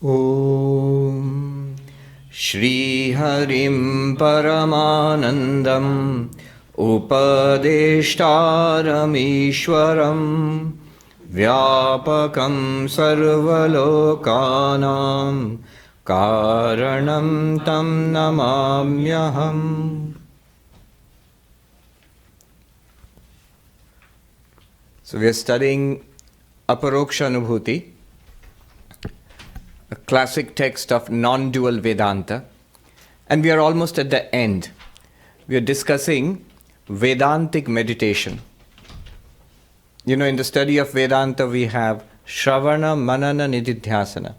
Om Shri Harim Paramanandam Upadeshtaram Ishwaram Vyapakam Sarvalokanam Karanam Tam Namamyaham. So we are studying Aparokshanubhuti, a classic text of non-dual Vedanta, and we are almost at the end. We are discussing Vedantic meditation. You know, in the study of Vedanta we have Shravana, Manana, Nididhyasana,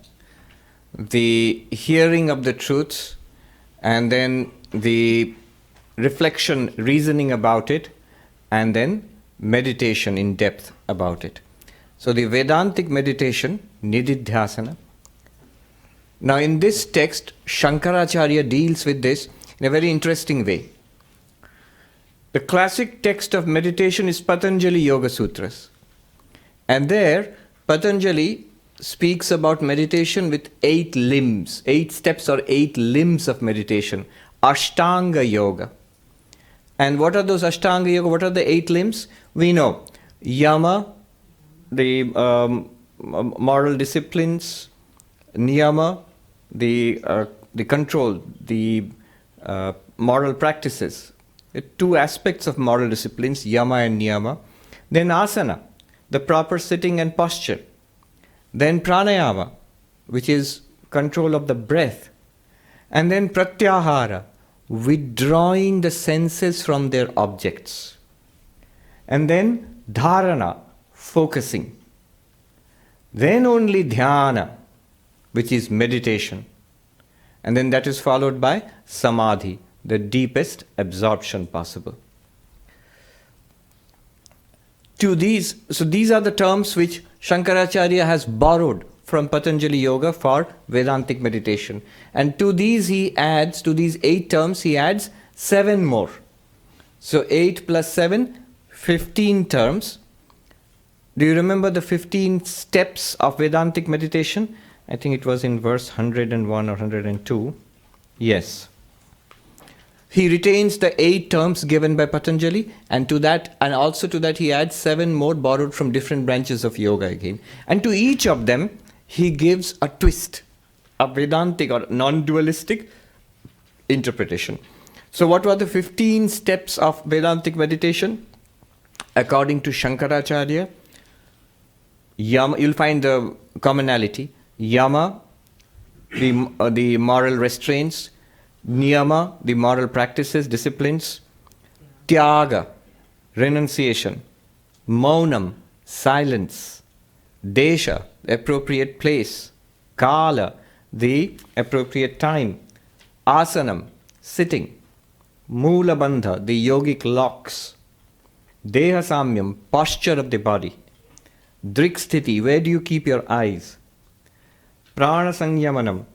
the hearing of the truths, and then the reflection, reasoning about it, and then meditation in depth about it. So the Vedantic meditation, Nididhyasana. Now in this text, Shankaracharya deals with this in a very interesting way. The classic text of meditation is Patanjali Yoga Sutras. And there, Patanjali speaks about meditation with 8 limbs, 8 steps or 8 limbs of meditation, Ashtanga Yoga. And what are those Ashtanga Yoga? What are the 8 limbs? We know Yama, the moral disciplines, Niyama, the control, the moral practices. The 2 aspects of moral disciplines, Yama and Niyama. Then Asana, the proper sitting and posture. Then Pranayama, which is control of the breath. And then Pratyahara, withdrawing the senses from their objects. And then Dharana, focusing. Then only Dhyana, which is meditation. And then that is followed by Samadhi, the deepest absorption possible. So these are the terms which Shankaracharya has borrowed from Patanjali Yoga for Vedantic meditation. And to these 8 terms, he adds 7 more. So 8 plus 7, 15 terms. Do you remember the 15 steps of Vedantic meditation? I think it was in verse 101 or 102. Yes. He retains the 8 terms given by Patanjali, and also to that he adds 7 more borrowed from different branches of yoga again. And to each of them, he gives a twist, a Vedantic or non-dualistic interpretation. So what were the 15 steps of Vedantic meditation? According to Shankaracharya, Yama, you'll find the commonality. Yama, the moral restraints. Niyama, the moral practices, disciplines. Tyaga, renunciation. Maunam, silence. Desha, the appropriate place. Kala, the appropriate time. Asanam, sitting. Mula bandha, the yogic locks. Deha samyam, posture of the body. Driksthiti, where do you keep your eyes? Prana sanyamanam,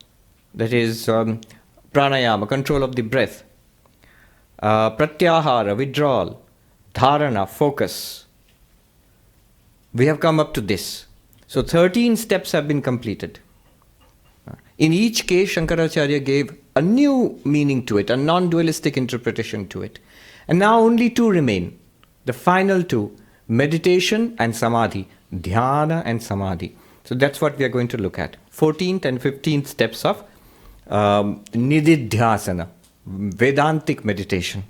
that is pranayama, control of the breath. Pratyahara, withdrawal. Dharana, focus. We have come up to this. So 13 steps have been completed. In each case, Shankaracharya gave a new meaning to it, a non-dualistic interpretation to it. And now only 2 remain. The final 2, meditation and samadhi, dhyana and samadhi. So that's what we are going to look at. 14th and 15th steps of Nididhyasana, Vedantic meditation.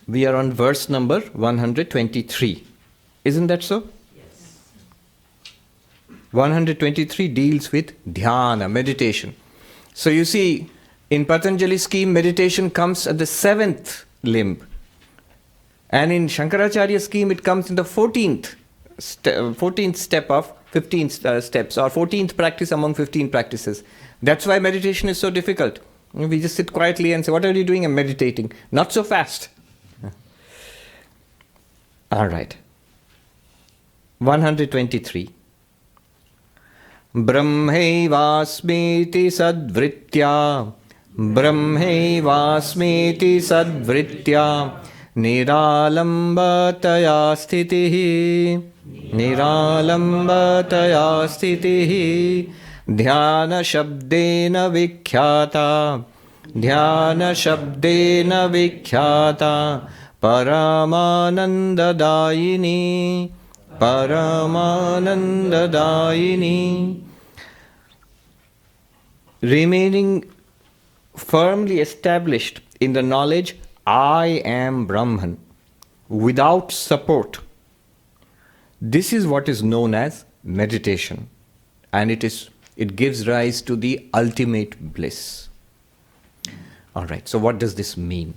We are on verse number 123. Isn't that so? Yes. 123 deals with dhyana, meditation. So you see, in Patanjali's scheme, meditation comes at the 7th limb. And in Shankaracharya's scheme, it comes in the 14th step of 15 steps, or 14th practice among 15 practices. That's why meditation is so difficult. We just sit quietly and say, what are you doing? I'm meditating. Not so fast. All right. 123. Brahmaivasmiti sadvritya Brahmaivasmiti sadvritya Niralambataya sthitihi Niralambataya sthitihi Dhyana shabdena vikhyata Dhyana shabdena vikhyata Paramananda dayini Paramananda dayini. Remaining firmly established in the knowledge, I am Brahman, without support. This is what is known as meditation, and it gives rise to the ultimate bliss. All right, so what does this mean?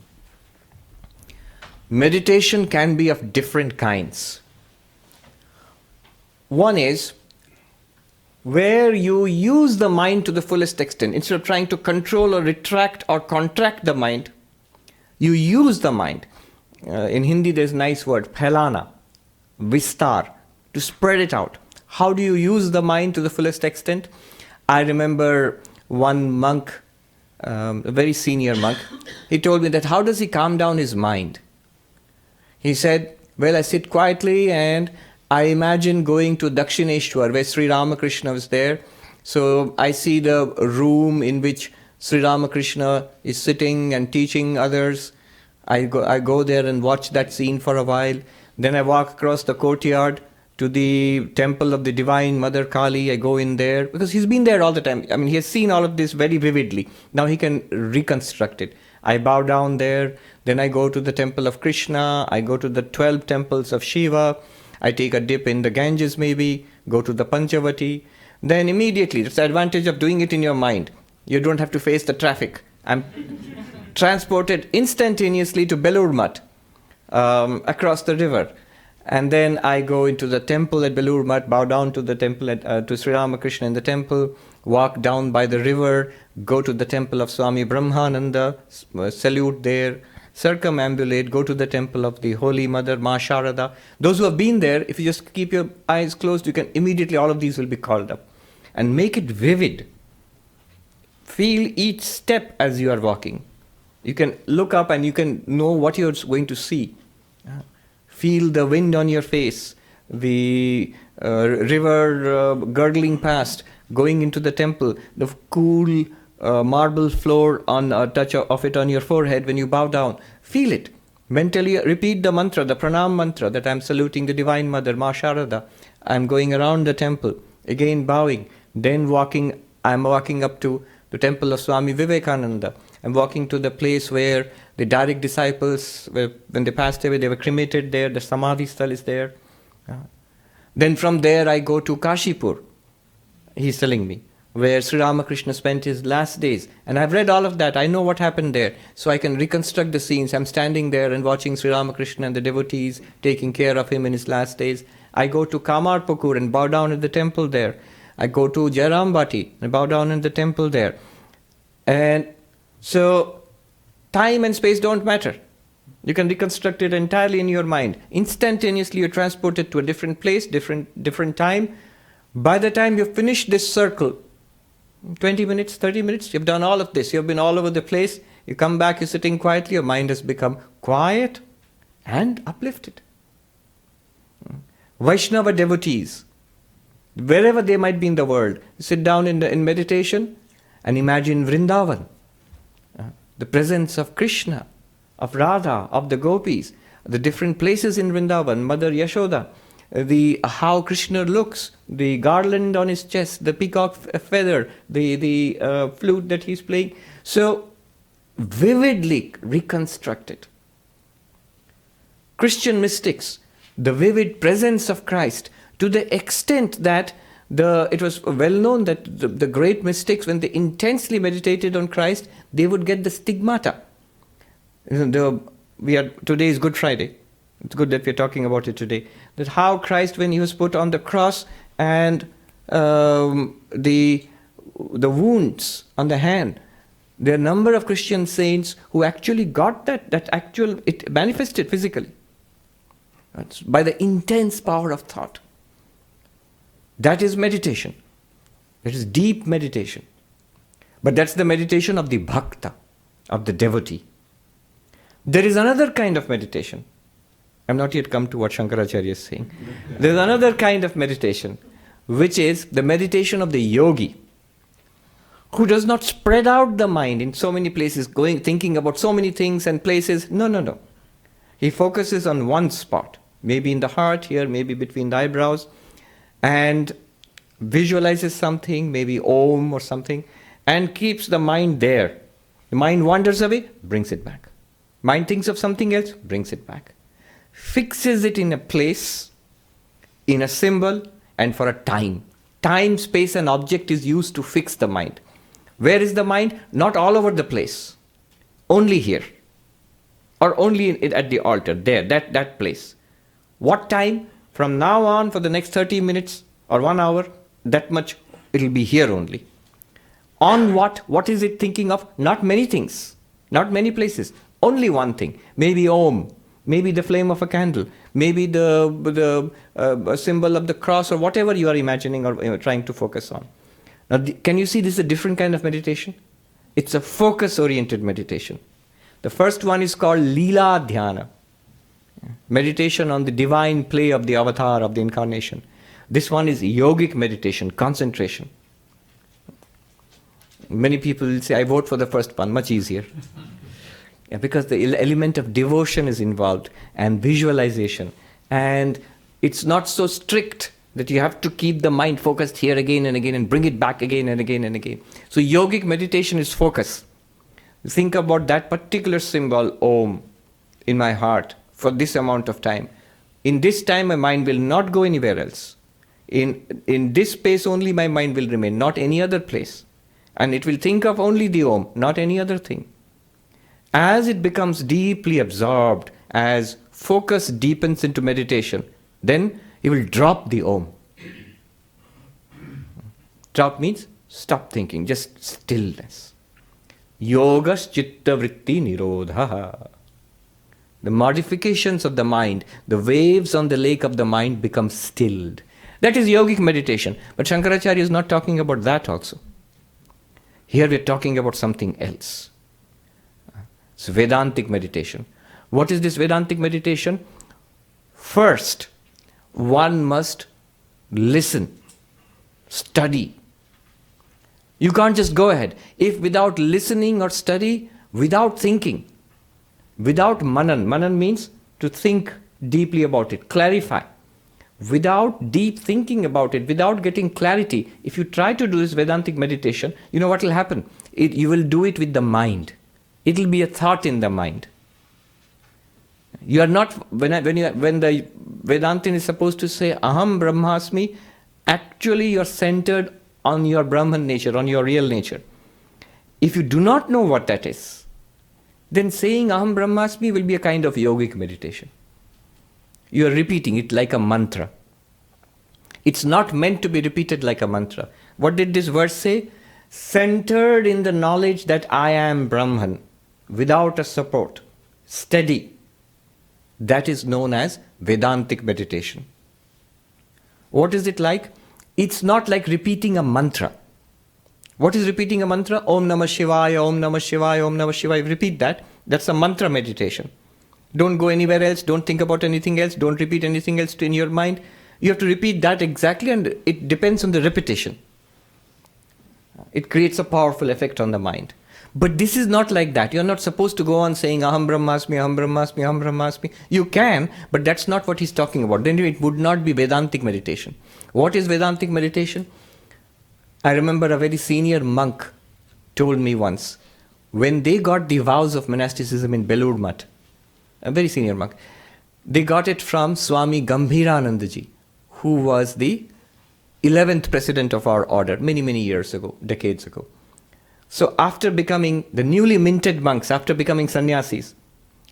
Meditation can be of different kinds. One is where you use the mind to the fullest extent. Instead of trying to control or retract or contract the mind, you use the mind. In Hindi there's a nice word, phailana, vistar, to spread it out. How do you use the mind to the fullest extent? I remember one monk, a very senior monk, he told me that how does he calm down his mind? He said, well, I sit quietly and I imagine going to Dakshineshwar where Sri Ramakrishna was there. So I see the room in which Sri Ramakrishna is sitting and teaching others. I go there and watch that scene for a while. Then I walk across the courtyard to the temple of the Divine Mother Kali. I go in there because he's been there all the time. I mean, he has seen all of this very vividly. Now he can reconstruct it. I bow down there. Then I go to the temple of Krishna. I go to the 12 temples of Shiva. I take a dip in the Ganges maybe, go to the Panchavati. Then immediately, that's the advantage of doing it in your mind. You don't have to face the traffic. I'm transported instantaneously to Belur Math, across the river. And then I go into the temple at Belur Math, bow down to the temple to Sri Ramakrishna in the temple, walk down by the river, go to the temple of Swami Brahmananda, salute there, circumambulate, go to the temple of the Holy Mother, Ma Sharada. Those who have been there, if you just keep your eyes closed, you can immediately, all of these will be called up. And make it vivid. Feel each step as you are walking. You can look up and you can know what you're going to see. Feel the wind on your face, the river gurgling past, going into the temple, the cool marble floor on a touch of it on your forehead when you bow down. Feel it. Mentally repeat the mantra, the pranam mantra, that I'm saluting the Divine Mother, Ma Sharada. I'm going around the temple, again bowing. Then I'm walking up to the temple of Swami Vivekananda. I'm walking to the place where the direct disciples, when they passed away, they were cremated there. The Samadhi sthal is there. Then from there I go to Kashipur, he's telling me, where Sri Ramakrishna spent his last days. And I've read all of that. I know what happened there. So I can reconstruct the scenes. I'm standing there and watching Sri Ramakrishna and the devotees taking care of him in his last days. I go to Kamarpukur and bow down at the temple there. I go to Jairambati and bow down in the temple there. And so time and space don't matter. You can reconstruct it entirely in your mind. Instantaneously you're transported to a different place, different time. By the time you've finished this circle, 20 minutes, 30 minutes, you've done all of this. You've been all over the place. You come back, you're sitting quietly, your mind has become quiet and uplifted. Vaishnava devotees, wherever they might be in the world, sit down in meditation and imagine Vrindavan, the presence of Krishna, of Radha, of the gopis, the different places in Vrindavan, Mother Yashoda, how Krishna looks, the garland on his chest, the peacock feather, the flute that he's playing. So vividly reconstructed. Christian mystics, the vivid presence of Christ, to the extent that it was well known that the great mystics, when they intensely meditated on Christ, they would get the stigmata. Today is Good Friday. It's good that we're talking about it today. That how Christ, when he was put on the cross and the wounds on the hand, there are a number of Christian saints who actually got it manifested physically. That's by the intense power of thought. That is meditation. That is deep meditation. But that's the meditation of the bhakta, of the devotee. There is another kind of meditation, I'm not yet come to what Shankaracharya is saying. There's another kind of meditation, which is the meditation of the yogi, who does not spread out the mind in so many places, thinking about so many things and places. No. He focuses on one spot, maybe in the heart here, maybe between the eyebrows, and visualizes something, maybe Om or something, and keeps the mind there. The mind wanders away, brings it back. Mind thinks of something else, brings it back. Fixes it in a place, in a symbol, and for a time. Time, space, and object is used to fix the mind. Where is the mind? Not all over the place. Only here. Or only at the altar, there, that place. What time? From now on, for the next 30 minutes or 1 hour, that much, it'll be here only. On what? What is it thinking of? Not many things. Not many places. Only one thing. Maybe Om. Maybe the flame of a candle. Maybe the symbol of the cross, or whatever you are imagining or trying to focus on. Now, can you see this is a different kind of meditation? It's a focus-oriented meditation. The first one is called Leela Dhyana. Meditation on the divine play of the avatar, of the incarnation. This one is yogic meditation, concentration. Many people will say, I vote for the first one, much easier. Yeah, because the element of devotion is involved and visualization. And it's not so strict that you have to keep the mind focused here again and again and bring it back again and again and again. So yogic meditation is focus. Think about that particular symbol, Om, in my heart for this amount of time. In this time, my mind will not go anywhere else. In this space only my mind will remain, not any other place. And it will think of only the Om, not any other thing. As it becomes deeply absorbed, as focus deepens into meditation, then you will drop the Om. Drop means stop thinking, just stillness. Yogas chitta vritti nirodha. The modifications of the mind, the waves on the lake of the mind become stilled. That is yogic meditation. But Shankaracharya is not talking about that also. Here we are talking about something else. It's Vedantic meditation. What is this Vedantic meditation? First, one must listen, study. You can't just go ahead. If without listening or study, without thinking, without manan, manan means to think deeply about it, clarify. Without deep thinking about it, without getting clarity, if you try to do this Vedantic meditation, you know what will happen? You will do it with the mind. It will be a thought in the mind. You are not, when the Vedantin is supposed to say, Aham Brahmasmi, actually you are centered on your Brahman nature, on your real nature. If you do not know what that is, then saying Aham Brahmasmi will be a kind of yogic meditation. You are repeating it like a mantra. It's not meant to be repeated like a mantra. What did this verse say? Centered in the knowledge that I am Brahman, without a support, steady. That is known as Vedantic meditation. What is it like? It's not like repeating a mantra. What is repeating a mantra? Om Namah Shivaya, Om Namah Shivaya, Om Namah Shivaya. Repeat that. That's a mantra meditation. Don't go anywhere else. Don't think about anything else. Don't repeat anything else in your mind. You have to repeat that exactly, and it depends on the repetition. It creates a powerful effect on the mind. But this is not like that. You're not supposed to go on saying Aham Brahmasmi, Aham Brahmasmi, Aham Brahmasmi. You can, but that's not what he's talking about. Then it would not be Vedantic meditation. What is Vedantic meditation? I remember a very senior monk told me once, when they got the vows of monasticism in Belur Math, a very senior monk, they got it from Swami Gambhiranandaji, who was the 11th president of our order many years ago, decades ago. So after becoming the newly minted monks, after becoming sannyasis,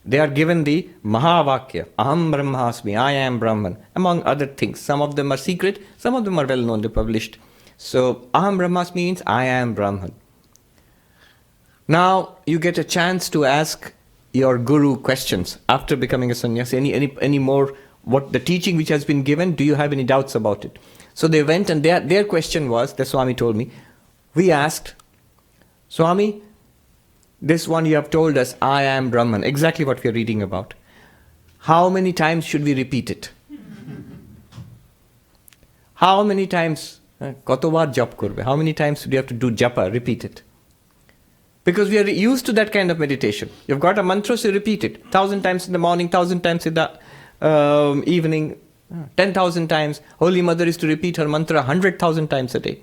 they are given the Mahavakya, Aham Brahmasmi, I am Brahman, among other things. Some of them are secret, some of them are well known, they're published. So Aham Brahmasmi means I am Brahman. Now you get a chance to ask your guru questions after becoming a sannyasi. Any more, what the teaching which has been given, do you have any doubts about it? So they went, and their question was, the Swami told me, we asked, Swami, this one you have told us, I am Brahman, exactly what we are reading about. How many times should we repeat it? How many times? Kotobar jap korbe. How many times do you have to do japa? Repeat it. Because we are used to that kind of meditation. You've got a mantra, so you repeat it. 1,000 times in the morning, 1,000 times in the evening, 10,000 times. Holy Mother is to repeat her mantra 100,000 times a day.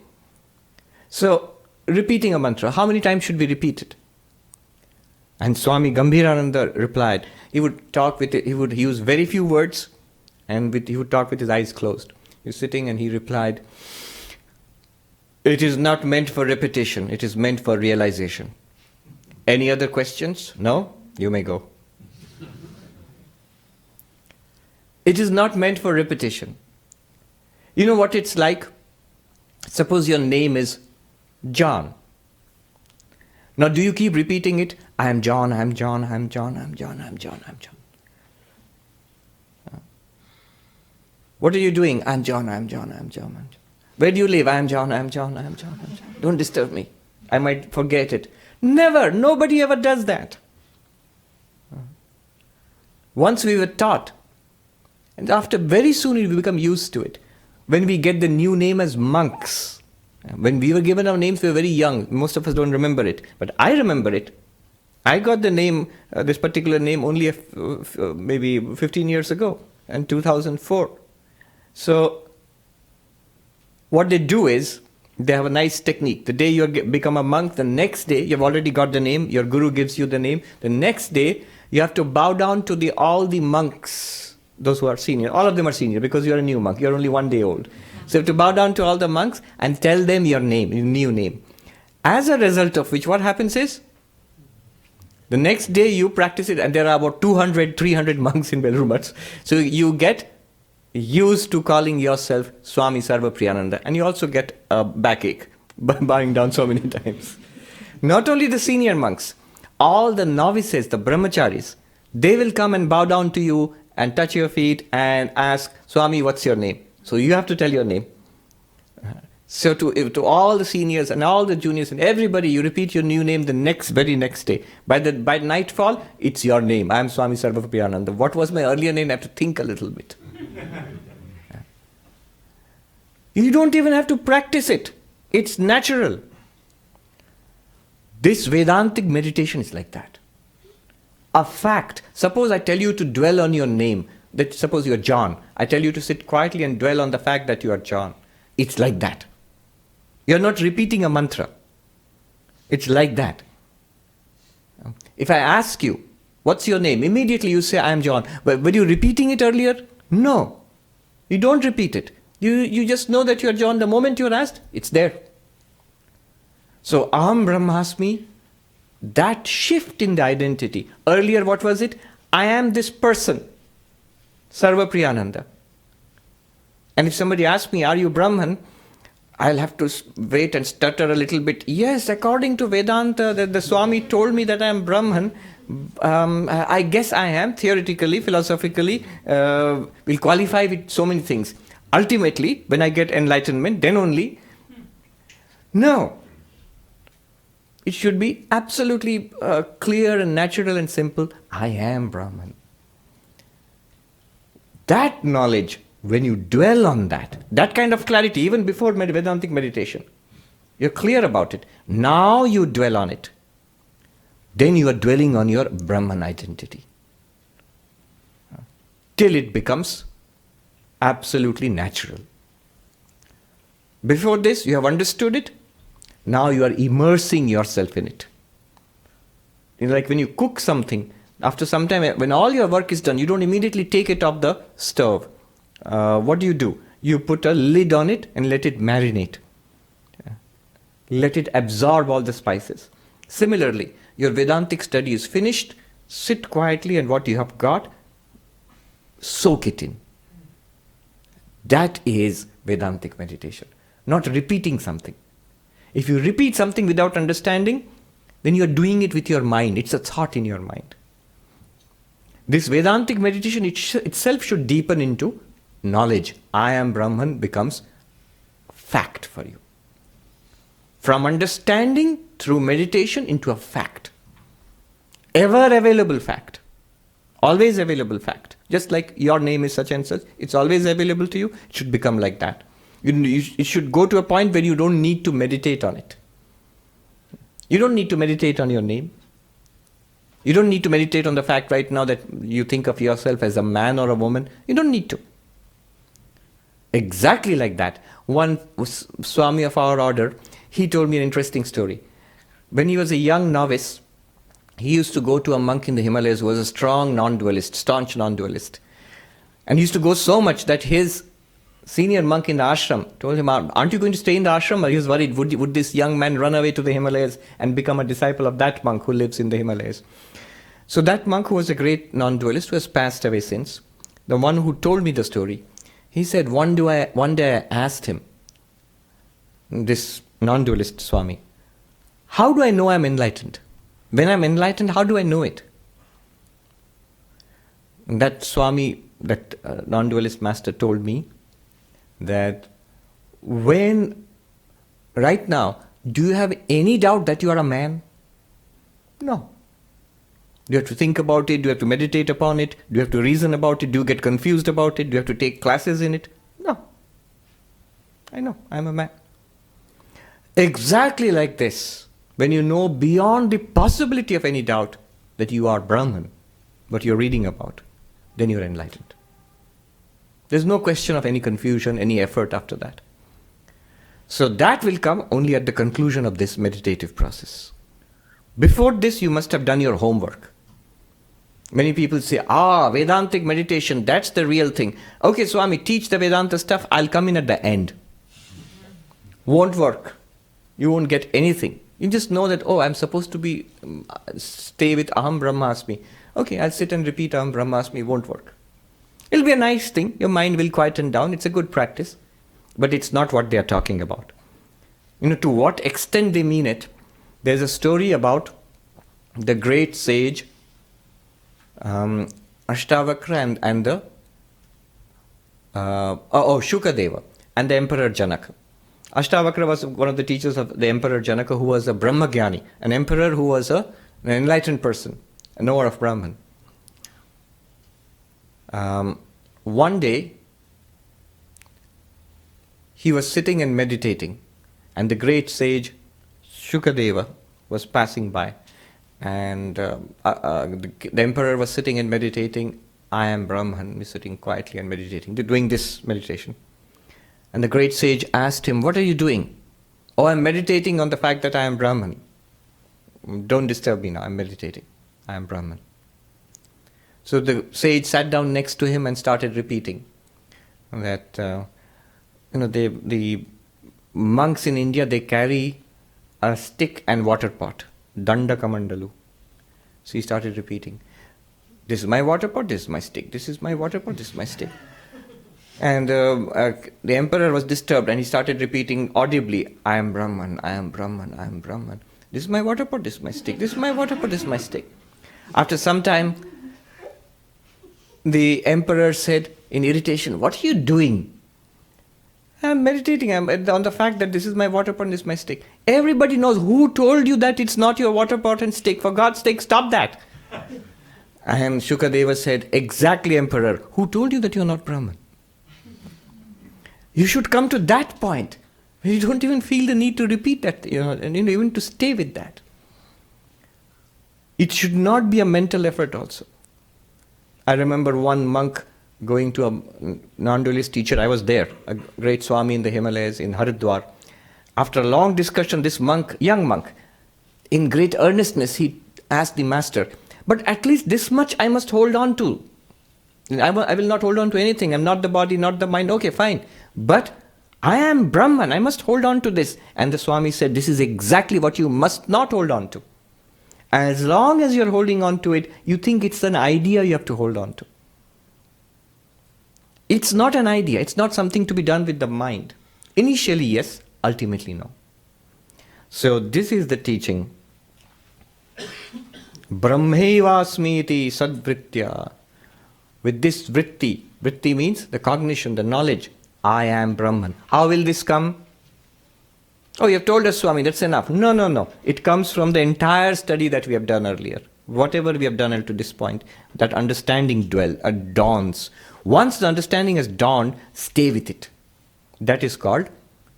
So, repeating a mantra, how many times should we repeat it? And Swami Gambhirananda replied, he would talk with it, he would use very few words, and he would talk with his eyes closed. He was sitting and he replied, it is not meant for repetition, it is meant for realization. Any other questions? No? You may go. It is not meant for repetition. You know what it's like? Suppose your name is John. Now do you keep repeating it? I am John, I am John, I am John, I am John, I am John, I am John. What are you doing? I am John, I am John, I am John, I am John. Where do you live? I am John, I am John, I am John, I am John. Don't disturb me. I might forget it. Never. Nobody ever does that. Once we were taught, and after very soon we become used to it. When we get the new name as monks, when we were given our names, we were very young. Most of us don't remember it. But I remember it. I got the name, this particular name, only maybe 15 years ago, in 2004. So, what they do is, they have a nice technique. The day you become a monk, the next day, you've already got the name, your guru gives you the name. The next day, you have to bow down to all the monks, those who are senior. All of them are senior because you're a new monk. You're only 1 day old. So you have to bow down to all the monks and tell them your name, your new name. As a result of which, what happens is, the next day you practice it, and there are about 200, 300 monks in Belrumat. So you get used to calling yourself Swami Sarvapriyananda, and you also get a backache by bowing down so many times. Not only the senior monks, all the novices, the brahmacharis, they will come and bow down to you and touch your feet and ask, Swami, what's your name? So you have to tell your name. So to all the seniors and all the juniors and everybody, you repeat your new name the very next day. By nightfall, it's your name. I am Swami Sarvapriyananda. What was my earlier name? I have to think a little bit. You don't even have to practice it. It's natural. This Vedantic meditation is like that. A fact. Suppose I tell you to dwell on your name. Suppose you're John. I tell you to sit quietly and dwell on the fact that you are John. It's like that. You're not repeating a mantra. It's like that. If I ask you, what's your name? Immediately you say, I am John. But were you repeating it earlier? No. You don't repeat it. You just know that you're John. The moment you're asked, it's there. So, Aham Brahmasmi, that shift in the identity. Earlier, what was it? I am this person, Sarvapriyananda. And if somebody asks me, are you Brahman? I'll have to wait and stutter a little bit. Yes, according to Vedanta, the Swami told me that I am Brahman. I guess I am, theoretically, philosophically, will qualify with so many things. Ultimately, when I get enlightenment, then only. No. It should be absolutely clear and natural and simple. I am Brahman. That knowledge, when you dwell on that kind of clarity, even before Vedantic meditation, you're clear about it. Now you dwell on it. Then you are dwelling on your Brahman identity. Till it becomes absolutely natural. Before this, you have understood it. Now you are immersing yourself in it. Like when you cook something, after some time, when all your work is done, you don't immediately take it off the stove. What do? You put a lid on it and let it marinate. Let it absorb all the spices. Similarly, your Vedantic study is finished. Sit quietly and what you have got, soak it in. That is Vedantic meditation. Not repeating something. If you repeat something without understanding, then you are doing it with your mind. It's a thought in your mind. This Vedantic meditation itself should deepen into knowledge. I am Brahman becomes fact for you. From understanding through meditation into a fact. Ever available fact. Always available fact. Just like your name is such and such, it's always available to you. It should become like that. It should go to a point where you don't need to meditate on it. You don't need to meditate on your name. You don't need to meditate on the fact right now that you think of yourself as a man or a woman. You don't need to. Exactly like that. One Swami of our order, he told me an interesting story. When he was a young novice, he used to go to a monk in the Himalayas who was a strong non-dualist, staunch non-dualist. And he used to go so much that his senior monk in the ashram told him, aren't you going to stay in the ashram? Or he was worried, would this young man run away to the Himalayas and become a disciple of that monk who lives in the Himalayas? So that monk, who was a great non-dualist, who has passed away since, the one who told me the story, he said, one day I asked him, this non-dualist Swami, how do I know I'm enlightened? When I'm enlightened, how do I know it? And that Swami, that non-dualist master told me that right now, do you have any doubt that you are a man? No. Do you have to think about it? Do you have to meditate upon it? Do you have to reason about it? Do you get confused about it? Do you have to take classes in it? No. I know, I'm a man. Exactly like this. When you know beyond the possibility of any doubt that you are Brahman, what you're reading about, then you're enlightened. There's no question of any confusion, any effort after that. So that will come only at the conclusion of this meditative process. Before this, you must have done your homework. Many people say, Vedantic meditation, that's the real thing. Okay, Swami, teach the Vedanta stuff, I'll come in at the end. Won't work. You won't get anything. You just know that, I'm supposed to stay with Aham Brahmasmi. Okay, I'll sit and repeat Aham Brahmasmi, won't work. It'll be a nice thing, your mind will quieten down, it's a good practice. But it's not what they are talking about. To what extent they mean it, there's a story about the great sage Ashtavakra and the Shukadeva and the Emperor Janaka. Ashtavakra was one of the teachers of the Emperor Janaka, who was a Brahmagyani, an emperor who was an enlightened person, a knower of Brahman. One day, he was sitting and meditating, and the great sage Shukadeva was passing by, and the emperor was sitting and meditating. I am Brahman, he's sitting quietly and meditating, doing this meditation. And the great sage asked him, what are you doing? I'm meditating on the fact that I am Brahman. Don't disturb me now, I'm meditating. I am Brahman. So the sage sat down next to him and started repeating that, the monks in India, they carry a stick and water pot, Danda Kamandalu. So he started repeating, this is my water pot, this is my stick, this is my water pot, this is my stick. And the emperor was disturbed and he started repeating audibly, I am Brahman, I am Brahman, I am Brahman. This is my water pot, this is my stick, this is my water pot, this is my stick. After some time, the emperor said in irritation, what are you doing? I'm meditating on the fact that this is my water pot and this is my stick. Everybody knows. Who told you that it's not your water pot and stick? For God's sake, stop that. And Shukadeva said, exactly, Emperor. Who told you that you're not Brahman? You should come to that point where you don't even feel the need to repeat that, and even to stay with that. It should not be a mental effort also. I remember one monk going to a non-dualist teacher. I was there, a great Swami in the Himalayas, in Haridwar. After a long discussion, this monk, young monk, in great earnestness, he asked the master, but at least this much I must hold on to. I will not hold on to anything. I'm not the body, not the mind. Okay, fine. But I am Brahman. I must hold on to this. And the Swami said, this is exactly what you must not hold on to. As long as you're holding on to it, you think it's an idea you have to hold on to. It's not an idea. It's not something to be done with the mind. Initially, yes. Ultimately, no. So this is the teaching. Brahmaivasmiti sadvritya. With this vritti, vritti means the cognition, the knowledge. I am Brahman. How will this come? Oh, you have told us, Swami, that's enough. No. It comes from the entire study that we have done earlier. whatever we have done up to this point, that understanding dawns. Once the understanding has dawned, stay with it. That is called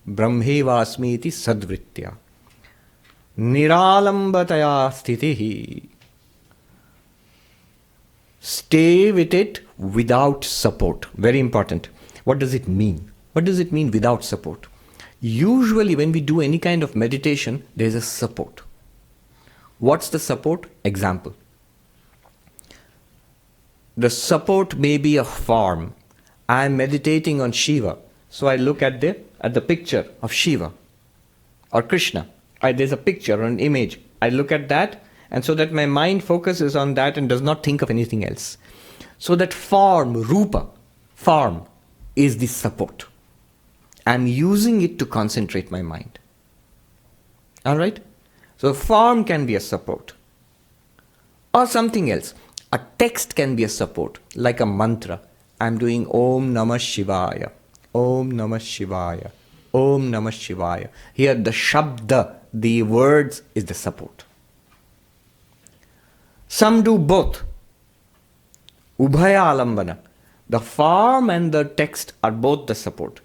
Brahmevasmiti Sadvritya. Niralambataya sthitihi. Stay with it without support. Very important. What does it mean? What does it mean without support? Usually when we do any kind of meditation, there is a support. What's the support? Example. The support may be a form. I am meditating on Shiva. So I look at the picture of Shiva or Krishna. There's a picture or an image. I look at that, and so that my mind focuses on that and does not think of anything else. So that form, rupa, form, is the support. I'm using it to concentrate my mind. Alright? So form can be a support. Or something else. A text can be a support, like a mantra. I'm doing Om Namah Shivaya. Om Namah Shivaya. Om Namah Shivaya. Here the Shabda, the words, is the support. Some do both. Ubhaya alambana. The form and the text are both the support.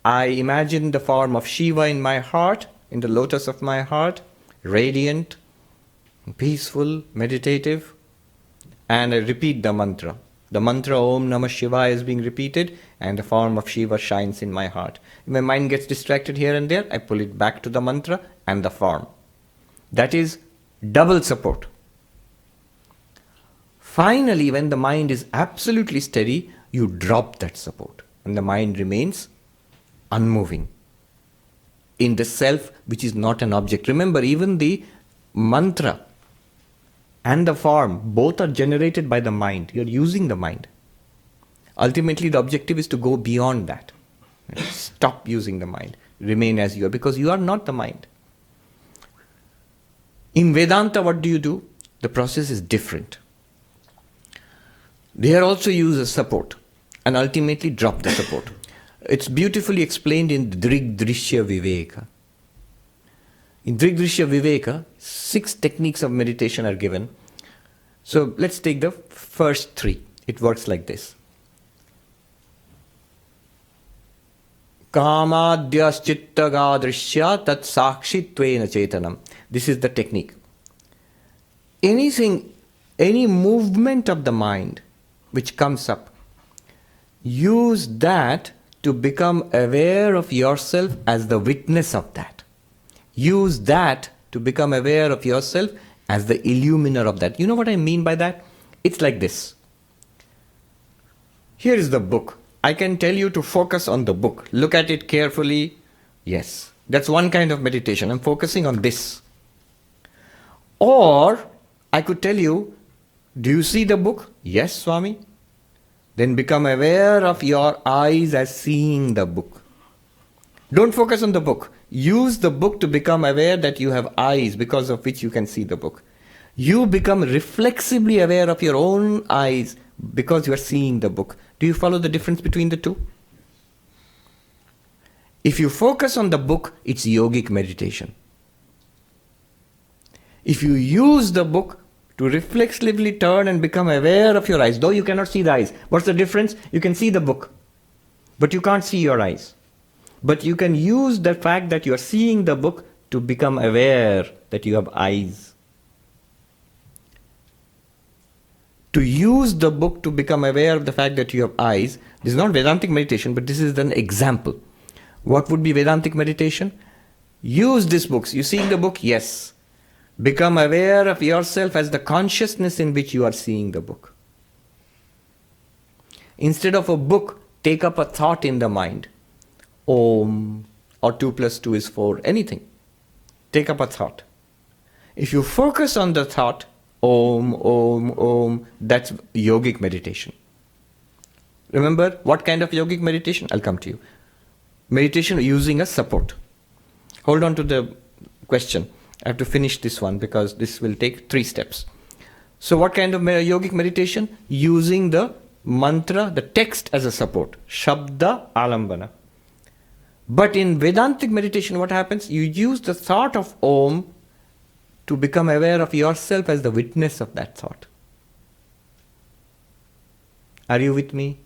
I imagine the form of Shiva in my heart, in the lotus of my heart, radiant, peaceful, meditative, and I repeat the mantra. The mantra Om Namah Shivaya is being repeated, and the form of Shiva shines in my heart. If my mind gets distracted here and there, I pull it back to the mantra and the form. That is double support. Finally, when the mind is absolutely steady, you drop that support, and the mind remains unmoving in the self, which is not an object. Remember, even the mantra and the form, both are generated by the mind. You're using the mind. Ultimately, the objective is to go beyond that. Stop using the mind. Remain as you are, because you are not the mind. In Vedanta, what do? The process is different. There also use a support and ultimately drop the support. It's beautifully explained in Drigdrishya Viveka. In Drigdrishya Viveka, 6 techniques of meditation are given. So let's take the first 3. It works like this. Kamadhyas chittagadrishya tat sakshittvena chetanam. This is the technique. Any movement of the mind which comes up, use that to become aware of yourself as the witness of that. Use that to become aware of yourself as the illuminer of that. You know what I mean by that? It's like this. Here is the book. I can tell you to focus on the book. Look at it carefully. Yes, that's one kind of meditation. I'm focusing on this. Or I could tell you, do you see the book? Yes, Swami. Then become aware of your eyes as seeing the book. Don't focus on the book. Use the book to become aware that you have eyes because of which you can see the book. You become reflexively aware of your own eyes because you are seeing the book. Do you follow the difference between the two? If you focus on the book, it's yogic meditation. If you use the book to reflexively turn and become aware of your eyes, though you cannot see the eyes. What's the difference? You can see the book, but you can't see your eyes. But you can use the fact that you are seeing the book to become aware that you have eyes. To use the book to become aware of the fact that you have eyes, this is not Vedantic meditation, but this is an example. What would be Vedantic meditation? Use these books. You seeing the book? Yes. Become aware of yourself as the consciousness in which you are seeing the book. Instead of a book, take up a thought in the mind. Om, or 2 plus 2 is 4, anything. Take up a thought. If you focus on the thought, Om, Om, Om, that's yogic meditation. Remember, what kind of yogic meditation? I'll come to you. Meditation using a support. Hold on to the question. I have to finish this one because this will take 3 steps. So what kind of yogic meditation? Using the mantra, the text as a support. Shabda alambana. But in Vedantic meditation, what happens? You use the thought of Om to become aware of yourself as the witness of that thought. Are you with me?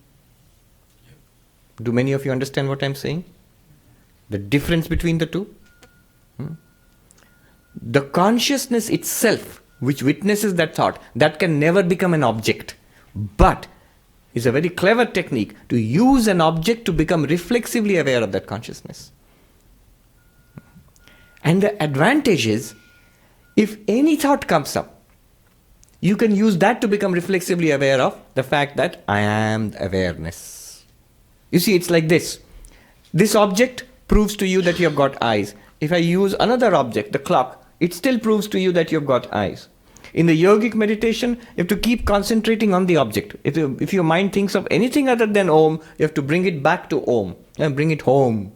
Do many of you understand what I'm saying? The difference between the two? The consciousness itself, which witnesses that thought, that can never become an object. But it's a very clever technique to use an object to become reflexively aware of that consciousness. And the advantage is, if any thought comes up, you can use that to become reflexively aware of the fact that I am awareness. You see, it's like this. This object proves to you that you have got eyes. If I use another object, the clock, it still proves to you that you have got eyes. In the yogic meditation, you have to keep concentrating on the object. If your mind thinks of anything other than Om, you have to bring it back to Om and bring it home.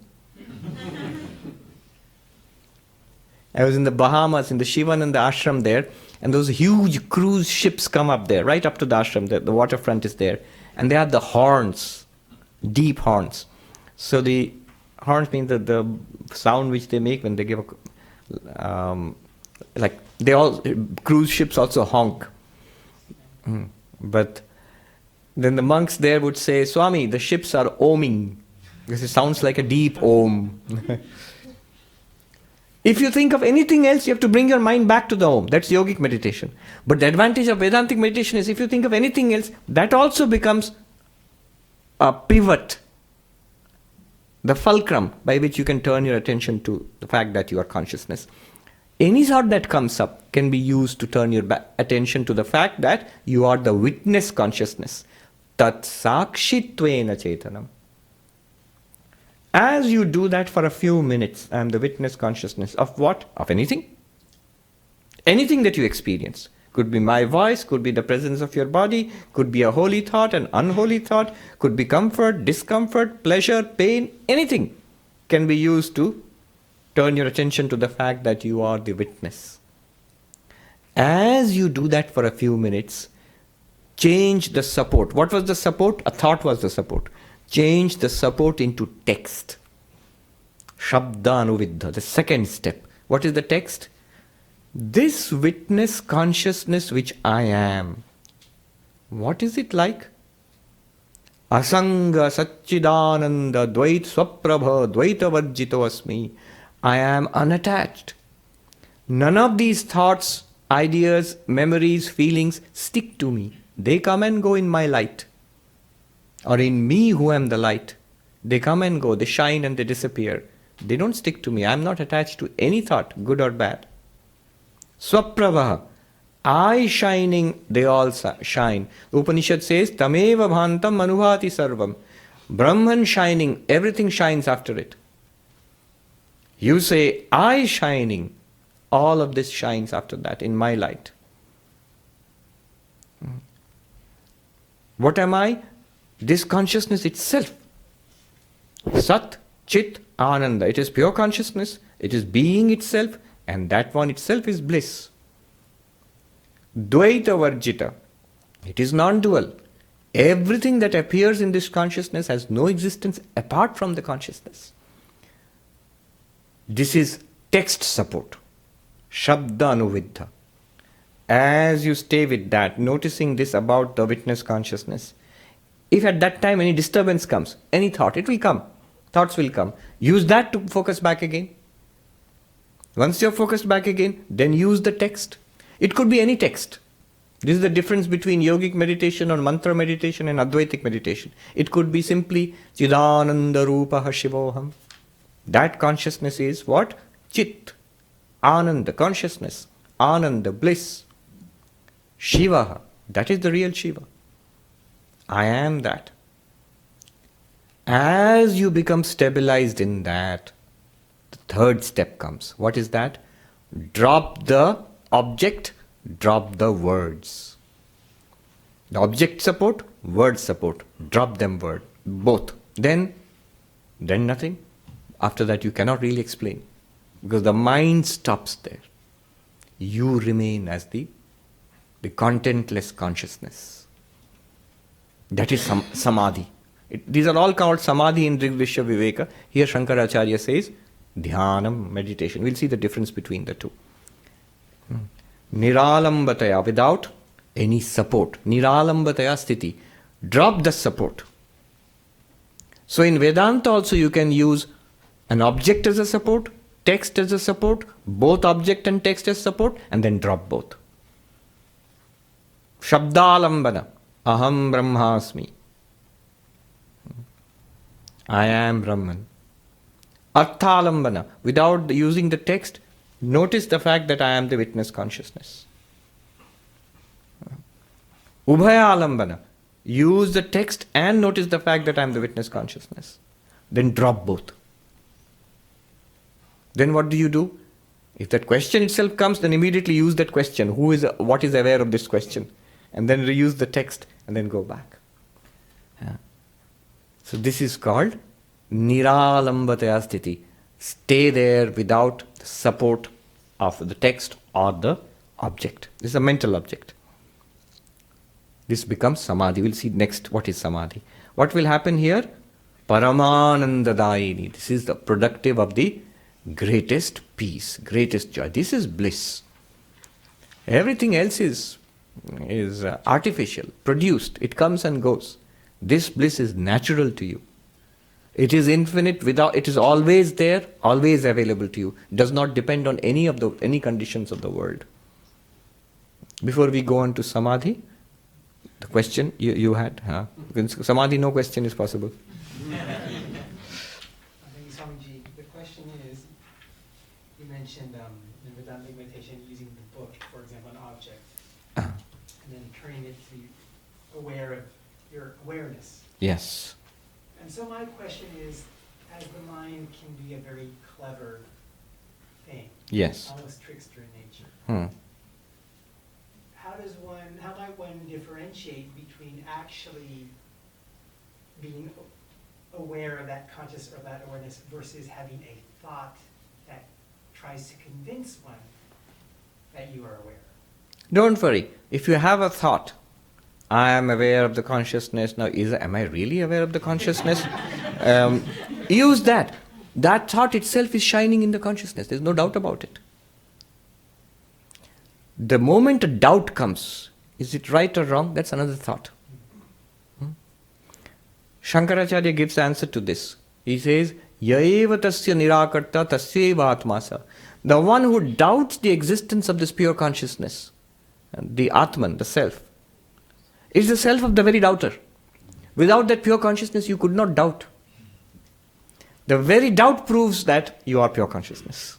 I was in the Bahamas, in the Shivananda ashram there, and those huge cruise ships come up there, right up to the ashram. The waterfront is there. And they have the horns, deep horns. So the horns mean the sound which they make when they give a... cruise ships also honk. But then the monks there would say, Swami, the ships are oming. Because it sounds like a deep om. If you think of anything else, you have to bring your mind back to the Om. That's yogic meditation. But the advantage of Vedantic meditation is if you think of anything else, that also becomes a pivot, the fulcrum by which you can turn your attention to the fact that you are consciousness. Any thought that comes up can be used to turn your attention to the fact that you are the witness consciousness. Tat sakshittvena chetanam. As you do that for a few minutes, I am the witness consciousness of what? Of anything. Anything that you experience. Could be my voice, could be the presence of your body, could be a holy thought, an unholy thought, could be comfort, discomfort, pleasure, pain, anything can be used to turn your attention to the fact that you are the witness. As you do that for a few minutes, change the support. What was the support? A thought was the support. Change the support into text. Shabdanuviddha, the second step. What is the text? This witness consciousness which I am, what is it like? Asanga Satchidananda Dvait Swaprabha Dvaita Varjito Asmi. I am unattached. None of these thoughts, ideas, memories, feelings stick to me. They come and go in my light. Or in me who am the light. They come and go, they shine and they disappear. They don't stick to me. I am not attached to any thought, good or bad. Swapravaha, I shining, they all shine. The Upanishad says, Tameva bhantam manubhati sarvam. Brahman shining, everything shines after it. You say, I shining, all of this shines after that in my light. What am I? This consciousness itself. Sat, Chit, Ananda. It is pure consciousness. It is being itself. And that one itself is bliss. Dvaita Varjita. It is non-dual. Everything that appears in this consciousness has no existence apart from the consciousness. This is text support. Shabdanuviddha. As you stay with that, noticing this about the witness consciousness, if at that time any disturbance comes, any thought, it will come. Thoughts will come. Use that to focus back again. Once you're focused back again, then use the text. It could be any text. This is the difference between yogic meditation or mantra meditation and Advaitic meditation. It could be simply Chidananda Rupaha Shivoham. That consciousness is what? Chit. Ananda, consciousness. Ananda, bliss. Shivaha, that is the real Shiva. I am that. As you become stabilized in that, the third step comes. What is that? Drop the object, drop the words. The object support, word support. Drop them both. Then nothing. After that you cannot really explain. Because the mind stops there. You remain as the contentless consciousness. That is Samadhi. These are all called Samadhi in Rigvishya Viveka. Here Shankaracharya says Dhyana, meditation. We'll see the difference between the two. Niralambataya, without any support. Niralambataya sthiti. Drop the support. So in Vedanta also you can use an object as a support, text as a support, both object and text as support, and then drop both. Shabdalambana. Aham Brahmasmi. I am Brahman. Arthalambana. Without using the text, notice the fact that I am the witness consciousness. Ubhayalambana. Use the text and notice the fact that I am the witness consciousness. Then drop both. Then what do? If that question itself comes, then immediately use that question. What is aware of this question? And then reuse the text and then go back. Yeah. So this is called Niralambataya sthiti. Stay there without the support of the text or the object. This is a mental object. This becomes Samadhi. We'll see next what is Samadhi. What will happen here? Paramanandadayini. This is the productive of the greatest peace, greatest joy. This is bliss. Everything else is artificial, produced. It comes and goes. This bliss is natural to you. It is infinite. It is always there, always available to you. Does not depend on any conditions of the world. Before we go on to Samadhi, the question you had, huh? Samadhi, no question is possible. I think Swamiji, the question is, you mentioned in Vedantic meditation using the book, for example, an object, and then turning it to be aware of your awareness. Yes. And so my question is, as the mind can be a very clever thing, Yes. almost trickster in nature, how might one differentiate between actually being aware of that conscious or that awareness versus having a thought that tries to convince one that you are aware? Don't worry. If you have a thought, I am aware of the consciousness. Now, am I really aware of the consciousness? Use that. That thought itself is shining in the consciousness. There's no doubt about it. The moment a doubt comes, is it right or wrong? That's another thought. Shankaracharya gives the answer to this. He says, Yaeva tasya nirakarta tasyeva atmasa. The one who doubts the existence of this pure consciousness, the Atman, the self, is the self of the very doubter. Without that pure consciousness, you could not doubt. The very doubt proves that you are pure consciousness.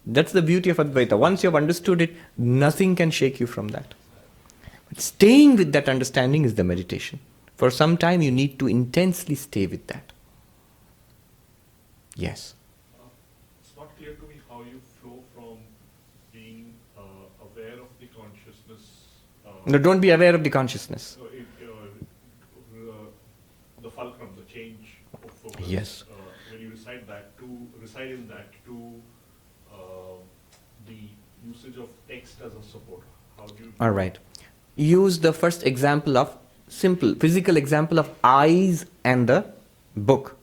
That's the beauty of Advaita. Once you have understood it, nothing can shake you from that. But staying with that understanding is the meditation. For some time, you need to intensely stay with that. Yes. It's not clear to me how you flow from being aware of the consciousness. No, don't be aware of the consciousness. The fulcrum, the change of focus. Yes. When you recite in that to the usage of text as a support. How do you do All right. Use the first example of simple physical example of eyes and the book.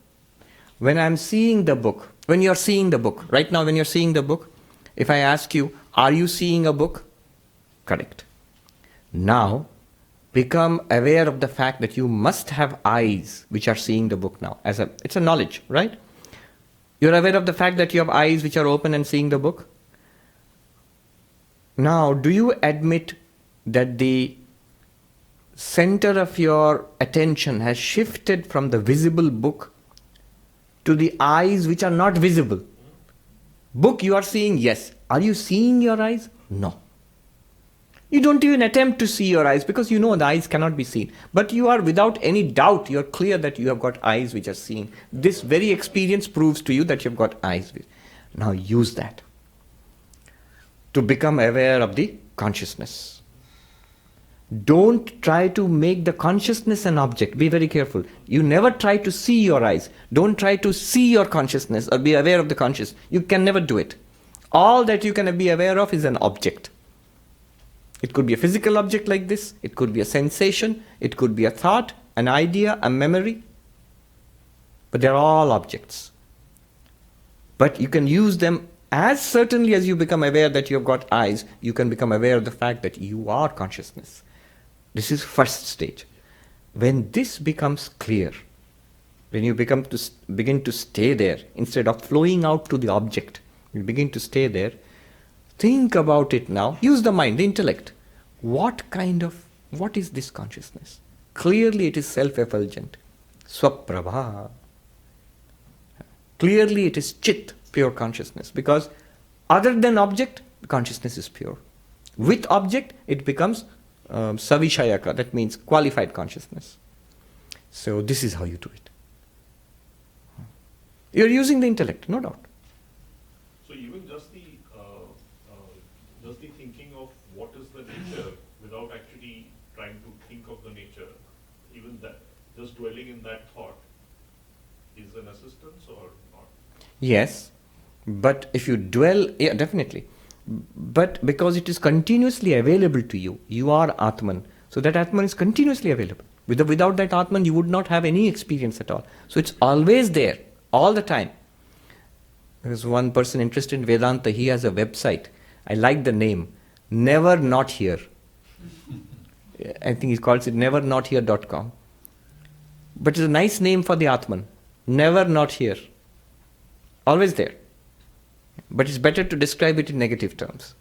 When I'm seeing the book, when you're seeing the book, right now when you're seeing the book, if I ask you, are you seeing a book? Correct. Now, become aware of the fact that you must have eyes which are seeing the book now. It's a knowledge, right? You're aware of the fact that you have eyes which are open and seeing the book? Now, do you admit that the center of your attention has shifted from the visible book to the eyes which are not visible? Book you are seeing, yes. Are you seeing your eyes? No. You don't even attempt to see your eyes because you know the eyes cannot be seen. But you are without any doubt, you are clear that you have got eyes which are seeing. This very experience proves to you that you have got eyes. Now use that to become aware of the consciousness. Don't try to make the consciousness an object. Be very careful. You never try to see your eyes. Don't try to see your consciousness or be aware of the conscious. You can never do it. All that you can be aware of is an object. It could be a physical object like this. It could be a sensation. It could be a thought, an idea, a memory. But they're all objects. But you can use them As certainly as you become aware that you have got eyes, you can become aware of the fact that you are consciousness. This is first stage. When this becomes clear, when you begin to stay there, instead of flowing out to the object, you begin to stay there, think about it now, use the mind, the intellect. What is this consciousness? Clearly it is self-effulgent, swaprabha. Clearly it is chit, pure consciousness, because other than object, consciousness is pure. With object, it becomes savishayaka, that means qualified consciousness. So this is how you do it. You're using the intellect, no doubt. So even just the thinking of what is the nature without actually trying to think of the nature, even that, just dwelling in that thought is an assistance or not? Yes, but if you dwell, yeah, definitely. But because it is continuously available to you, you are Atman. So that Atman is continuously available. Without that Atman, you would not have any experience at all. So it's always there, all the time. There's one person interested in Vedanta, he has a website. I like the name, Never Not Here. I think he calls it nevernothere.com. But it's a nice name for the Atman. Never not here. Always there. But it's better to describe it in negative terms.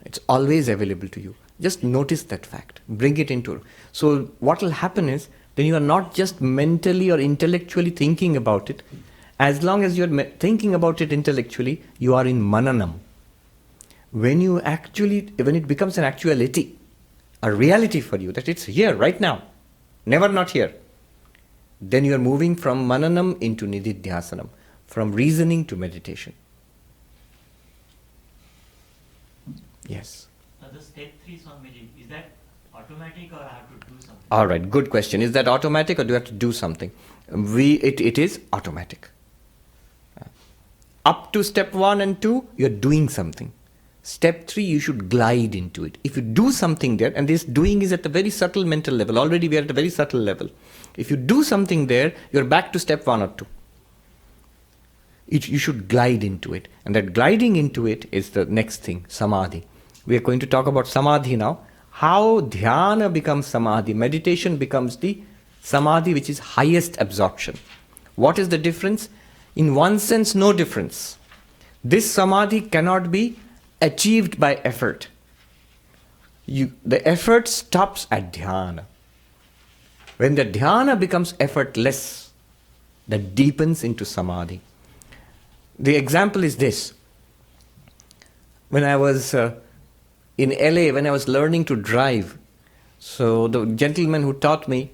It's always available to you. Just notice that fact. Bring it into. So what will happen is, then you are not just mentally or intellectually thinking about it. As long as you are thinking about it intellectually, you are in mananam. When it becomes an actuality, a reality for you, that it's here, right now, never not here, then you are moving from mananam into nididhyasanam, from reasoning to meditation. Yes? The step 3, Swamiji, is that automatic or I have to do something? All right, good question. Is that automatic or do you have to do something? It is automatic. Up to step 1 and 2, you're doing something. Step 3, you should glide into it. If you do something there, and this doing is at a very subtle mental level, already we are at a very subtle level. If you do something there, you're back to step 1 or 2. You should glide into it. And that gliding into it is the next thing, Samadhi. We are going to talk about Samadhi now. How Dhyana becomes Samadhi. Meditation becomes the Samadhi which is highest absorption. What is the difference? In one sense, no difference. This Samadhi cannot be achieved by effort. The effort stops at Dhyana. When the Dhyana becomes effortless, that deepens into Samadhi. The example is this. When I was in LA, when I was learning to drive, so the gentleman who taught me,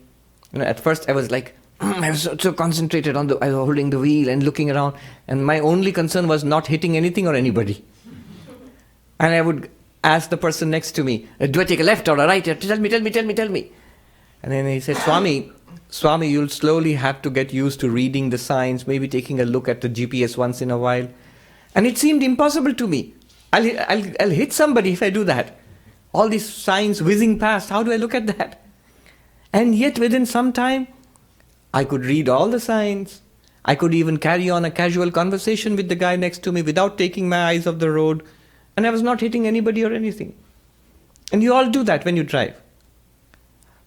at first I was like, I was so concentrated on I was holding the wheel and looking around, and my only concern was not hitting anything or anybody. And I would ask the person next to me, do I take a left or a right? Tell me. And then he said, Swami, you'll slowly have to get used to reading the signs, maybe taking a look at the GPS once in a while. And it seemed impossible to me. I'll hit somebody if I do that. All these signs whizzing past, how do I look at that? And yet within some time, I could read all the signs. I could even carry on a casual conversation with the guy next to me without taking my eyes off the road. And I was not hitting anybody or anything. And you all do that when you drive.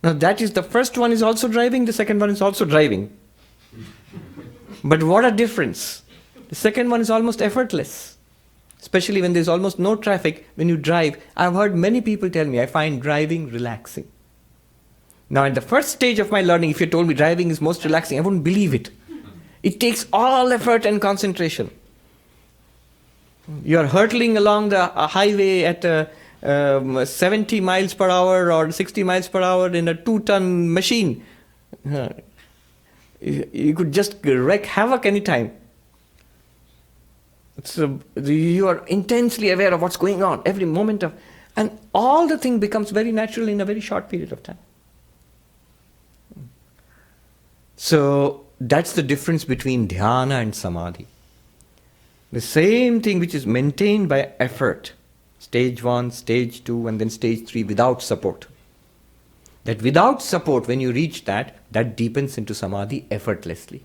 Now that is, the first one is also driving, the second one is also driving. But what a difference. The second one is almost effortless. Especially when there's almost no traffic, when you drive. I've heard many people tell me, I find driving relaxing. Now at the first stage of my learning, if you told me driving is most relaxing, I wouldn't believe it. It takes all effort and concentration. You are hurtling along the highway at 70 miles per hour or 60 miles per hour in a 2-ton machine. You could just wreak havoc anytime. So you are intensely aware of what's going on, every moment of, and all the thing becomes very natural in a very short period of time. So that's the difference between Dhyana and Samadhi. The same thing which is maintained by effort, stage 1, stage 2, and then stage 3 without support. That without support, when you reach that deepens into Samadhi effortlessly.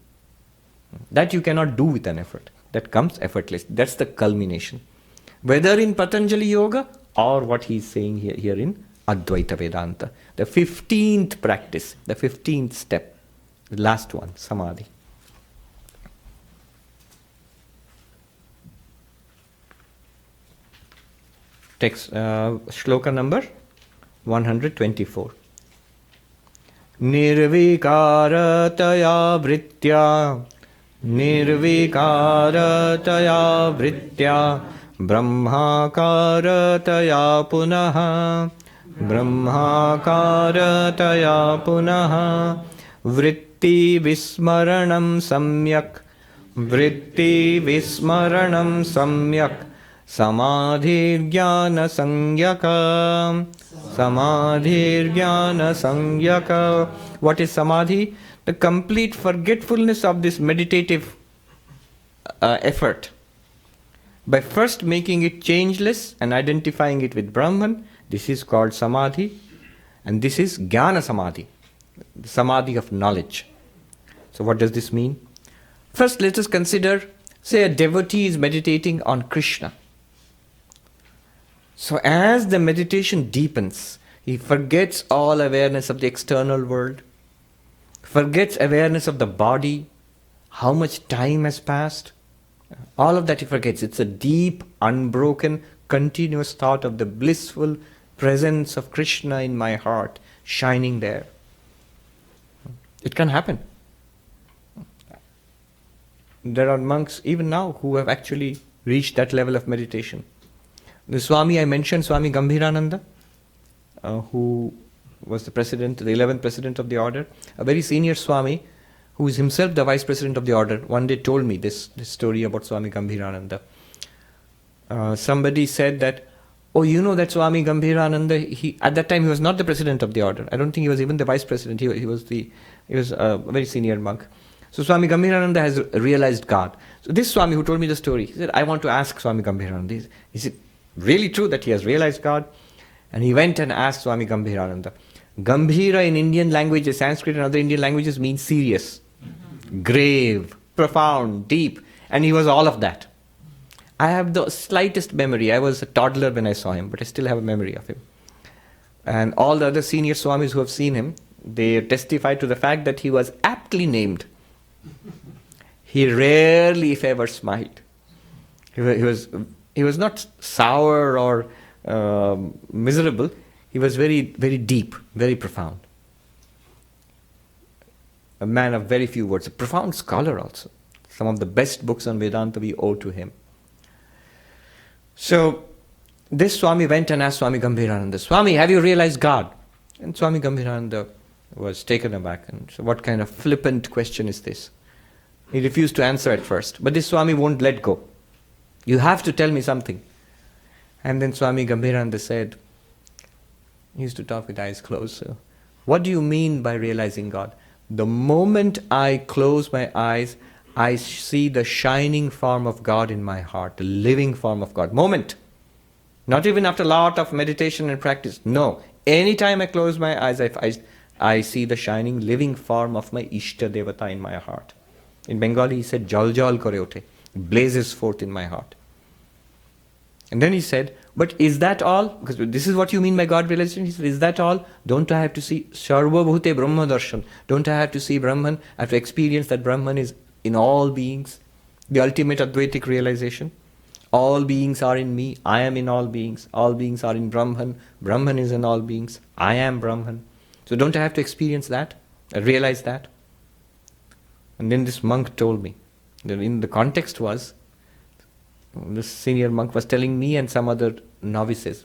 That you cannot do with an effort. that comes effortless. That's the culmination. Whether in Patanjali Yoga or what he's saying here in Advaita Vedanta. The 15th practice, the 15th step, the last one, Samadhi. Text, shloka number 124. Nirvikarataya vritya brahmakarataya punaha vritti vismaranam samyak samadhir jnana sangyaka. What is samadhi? The complete forgetfulness of this meditative effort. By first making it changeless and identifying it with Brahman, this is called samadhi, and this is jnana samadhi, the samadhi of knowledge. So what does this mean? First, let us consider, say a devotee is meditating on Krishna. So as the meditation deepens, he forgets all awareness of the external world, forgets awareness of the body, how much time has passed. All of that he forgets. It's a deep, unbroken, continuous thought of the blissful presence of Krishna in my heart, shining there. It can happen. There are monks, even now, who have actually reached that level of meditation. The Swami I mentioned, Swami Gambhirananda, who was the president, the 11th president of the order, a very senior Swami, who is himself the vice president of the order, one day told me this story about Swami Gambhirananda. Somebody said that, oh, you know that Swami Gambhirananda, at that time he was not the president of the order. I don't think he was even the vice president. He was a very senior monk. So Swami Gambhirananda has realized God. So this Swami who told me the story, he said, I want to ask Swami Gambhirananda, is it really true that he has realized God? And he went and asked Swami Gambhirananda. Gambhira in Indian languages, Sanskrit and other Indian languages means serious, grave, profound, deep. And he was all of that. I have the slightest memory. I was a toddler when I saw him, but I still have a memory of him. And all the other senior Swamis who have seen him, they testify to the fact that he was aptly named. He rarely, if ever, smiled. He was not sour or miserable. He was very, very deep, very profound. A man of very few words, a profound scholar also. Some of the best books on Vedanta we owe to him. So, this Swami went and asked Swami Gambhirananda, Swami, have you realized God? And Swami Gambhirananda was taken aback. And so what kind of flippant question is this? He refused to answer at first. But this Swami won't let go. You have to tell me something. And then Swami Gambhirananda said, he used to talk with eyes closed. So, what do you mean by realizing God? The moment I close my eyes, I see the shining form of God in my heart, the living form of God. Moment. Not even after a lot of meditation and practice. No. Anytime I close my eyes, I see the shining, living form of my Ishta Devata in my heart. In Bengali, he said, Jal Jal Kore Ote. It blazes forth in my heart. And then he said, but is that all? Because this is what you mean by God realization. He said, is that all? Don't I have to see Sarva Bhute Brahma Darshan? Don't I have to see Brahman? I have to experience that Brahman is in all beings. The ultimate Advaitic realization. All beings are in me. I am in all beings. All beings are in Brahman. Brahman is in all beings. I am Brahman. So don't I have to experience that? Realize that? And then this monk told me. In the context was, this senior monk was telling me and some other novices,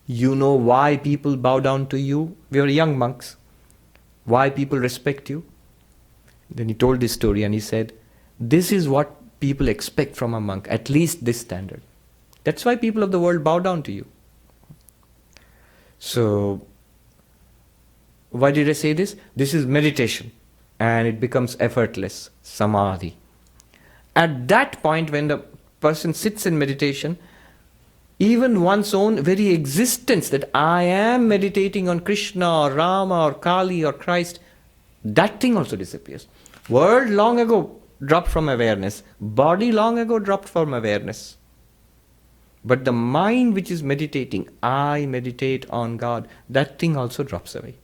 you know why people bow down to you? We were young monks. Why people respect you? Then he told this story and he said, this is what people expect from a monk, at least this standard. That's why people of the world bow down to you. So, why did I say this? This is meditation and it becomes effortless, samadhi. At that point when the person sits in meditation, even one's own very existence that I am meditating on Krishna or Rama or Kali or Christ, that thing also disappears. World long ago dropped from awareness. Body long ago dropped from awareness. But the mind which is meditating, I meditate on God, that thing also drops away.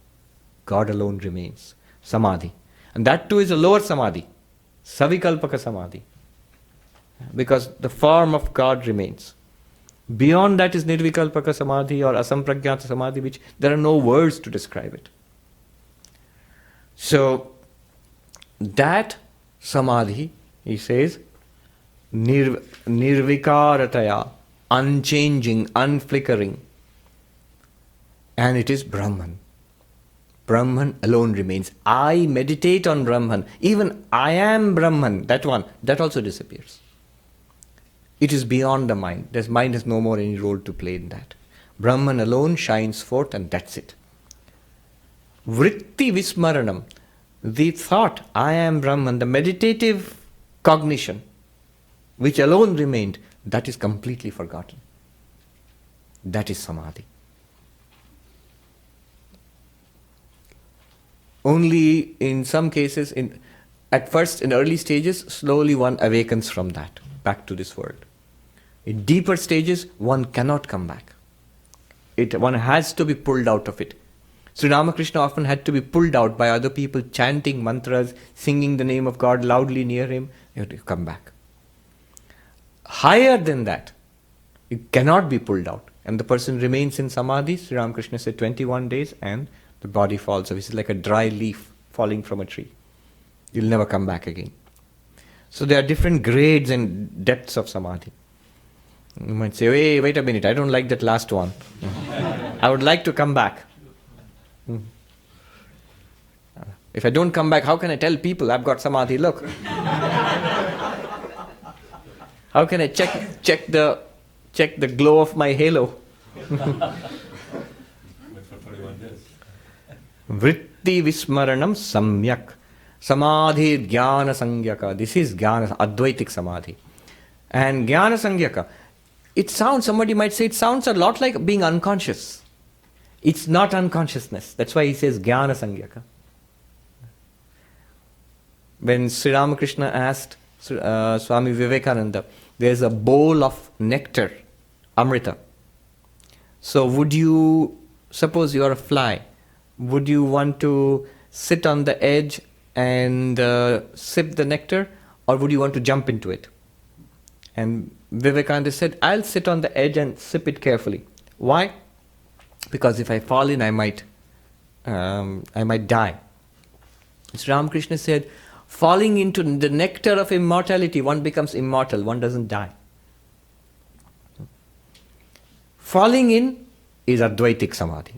God alone remains. Samadhi. And that too is a lower Samadhi. Savikalpaka Samadhi. Because the form of God remains. Beyond that is Nirvikalpaka Samadhi or Asampragyata Samadhi, which there are no words to describe it. So, that Samadhi, he says, Nirvikarataya, unchanging, unflickering. And it is Brahman. Brahman alone remains. I meditate on Brahman. Even I am Brahman, that one, that also disappears. It is beyond the mind. The mind has no more any role to play in that. Brahman alone shines forth and that's it. Vritti Vismaranam, the thought, I am Brahman, the meditative cognition, which alone remained, that is completely forgotten. That is Samadhi. Only in some cases, at first in early stages, slowly one awakens from that, back to this world. In deeper stages, one cannot come back. One has to be pulled out of it. Sri Ramakrishna often had to be pulled out by other people chanting mantras, singing the name of God loudly near him. You have to come back. Higher than that, you cannot be pulled out. And the person remains in Samadhi, Sri Ramakrishna said 21 days, and the body falls away. It's like a dry leaf falling from a tree. You'll never come back again. So there are different grades and depths of Samadhi. You might say, hey, wait a minute, I don't like that last one. I would like to come back. If I don't come back, how can I tell people I've got Samadhi? Look. How can I check the glow of my halo? Vritti Vismaranam Samyak. Samadhi Dhyana Sangyaka. This is Dhyana, Advaitic Samadhi. And Dhyana Sangyaka, somebody might say it sounds a lot like being unconscious. It's not unconsciousness. That's why he says Dhyana Sangyaka. When Sri Ramakrishna asked Swami Vivekananda, there's a bowl of nectar, Amrita. So suppose you are a fly, would you want to sit on the edge and sip the nectar, or would you want to jump into it? And Vivekananda said, I'll sit on the edge and sip it carefully. Why? Because if I fall in, I might die. Sri Ramakrishna said, falling into the nectar of immortality, one becomes immortal, one doesn't die. Falling in is Advaitic Samadhi.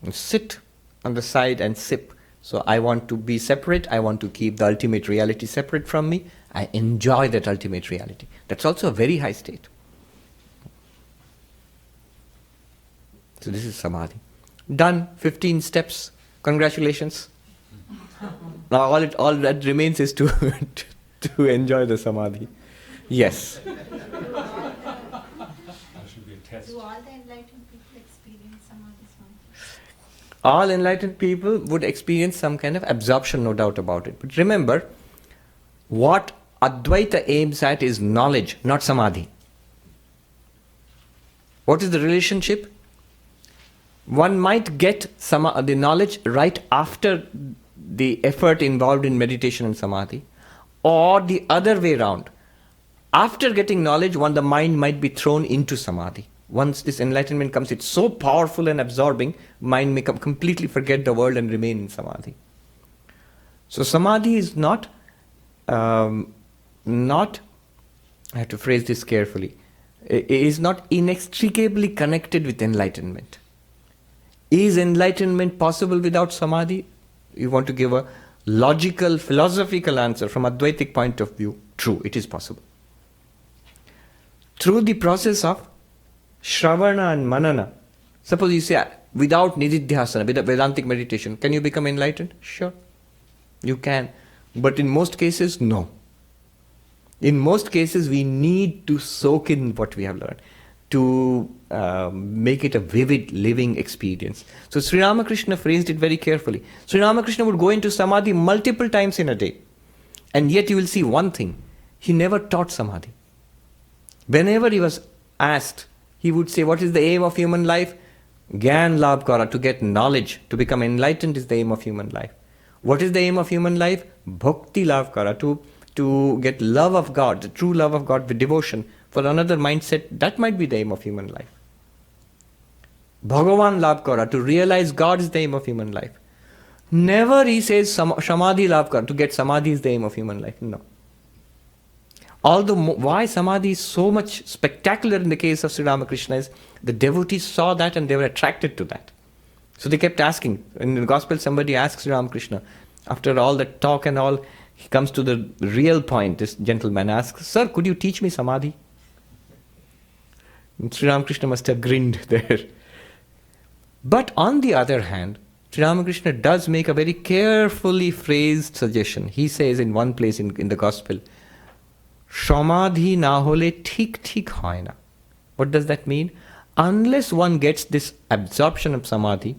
You sit on the side and sip. So I want to be separate, I want to keep the ultimate reality separate from me. I enjoy that ultimate reality. That's also a very high state. So this is Samadhi. Done, 15 steps. Congratulations. Now all that remains is to enjoy the Samadhi. Yes. Do all the enlightened people experience Samadhi, Swami? All enlightened people would experience some kind of absorption, no doubt about it. But remember, what Advaita aims at is knowledge, not Samadhi. What is the relationship? One might get the knowledge right after the effort involved in meditation and Samadhi, or the other way around. After getting knowledge, the mind might be thrown into Samadhi. Once this enlightenment comes, it's so powerful and absorbing, mind may completely forget the world and remain in Samadhi. So Samadhi is not, I have to phrase this carefully, it is not inextricably connected with enlightenment. Is enlightenment possible without Samadhi? You want to give a logical, philosophical answer from Advaitic point of view. True, it is possible. Through the process of Shravana and Manana. Suppose you say, without Nididhyasana, without Vedantic meditation, can you become enlightened? Sure, you can. But in most cases, no. In most cases, we need to soak in what we have learned to make it a vivid, living experience. So Sri Ramakrishna phrased it very carefully. Sri Ramakrishna would go into Samadhi multiple times in a day. And yet you will see one thing, he never taught Samadhi. Whenever he was asked, he would say, what is the aim of human life? Gyan labh kara, to get knowledge, to become enlightened is the aim of human life. What is the aim of human life? Bhakti labh kara, to get love of God, the true love of God with devotion. For another mindset, that might be the aim of human life. Bhagavan labh kara, to realize God is the aim of human life. Never he says Samadhi labh kara, to get Samadhi is the aim of human life. No. Although why Samadhi is so much spectacular in the case of Sri Ramakrishna is the devotees saw that and they were attracted to that. So they kept asking. In the gospel somebody asks Sri Ramakrishna, after all the talk and all, he comes to the real point. This gentleman asks, Sir, could you teach me Samadhi? And Sri Ramakrishna must have grinned there. But on the other hand, Sri Ramakrishna does make a very carefully phrased suggestion. He says in one place in the gospel, Samadhi na hole thik thik hoy na. What does that mean? Unless one gets this absorption of Samadhi,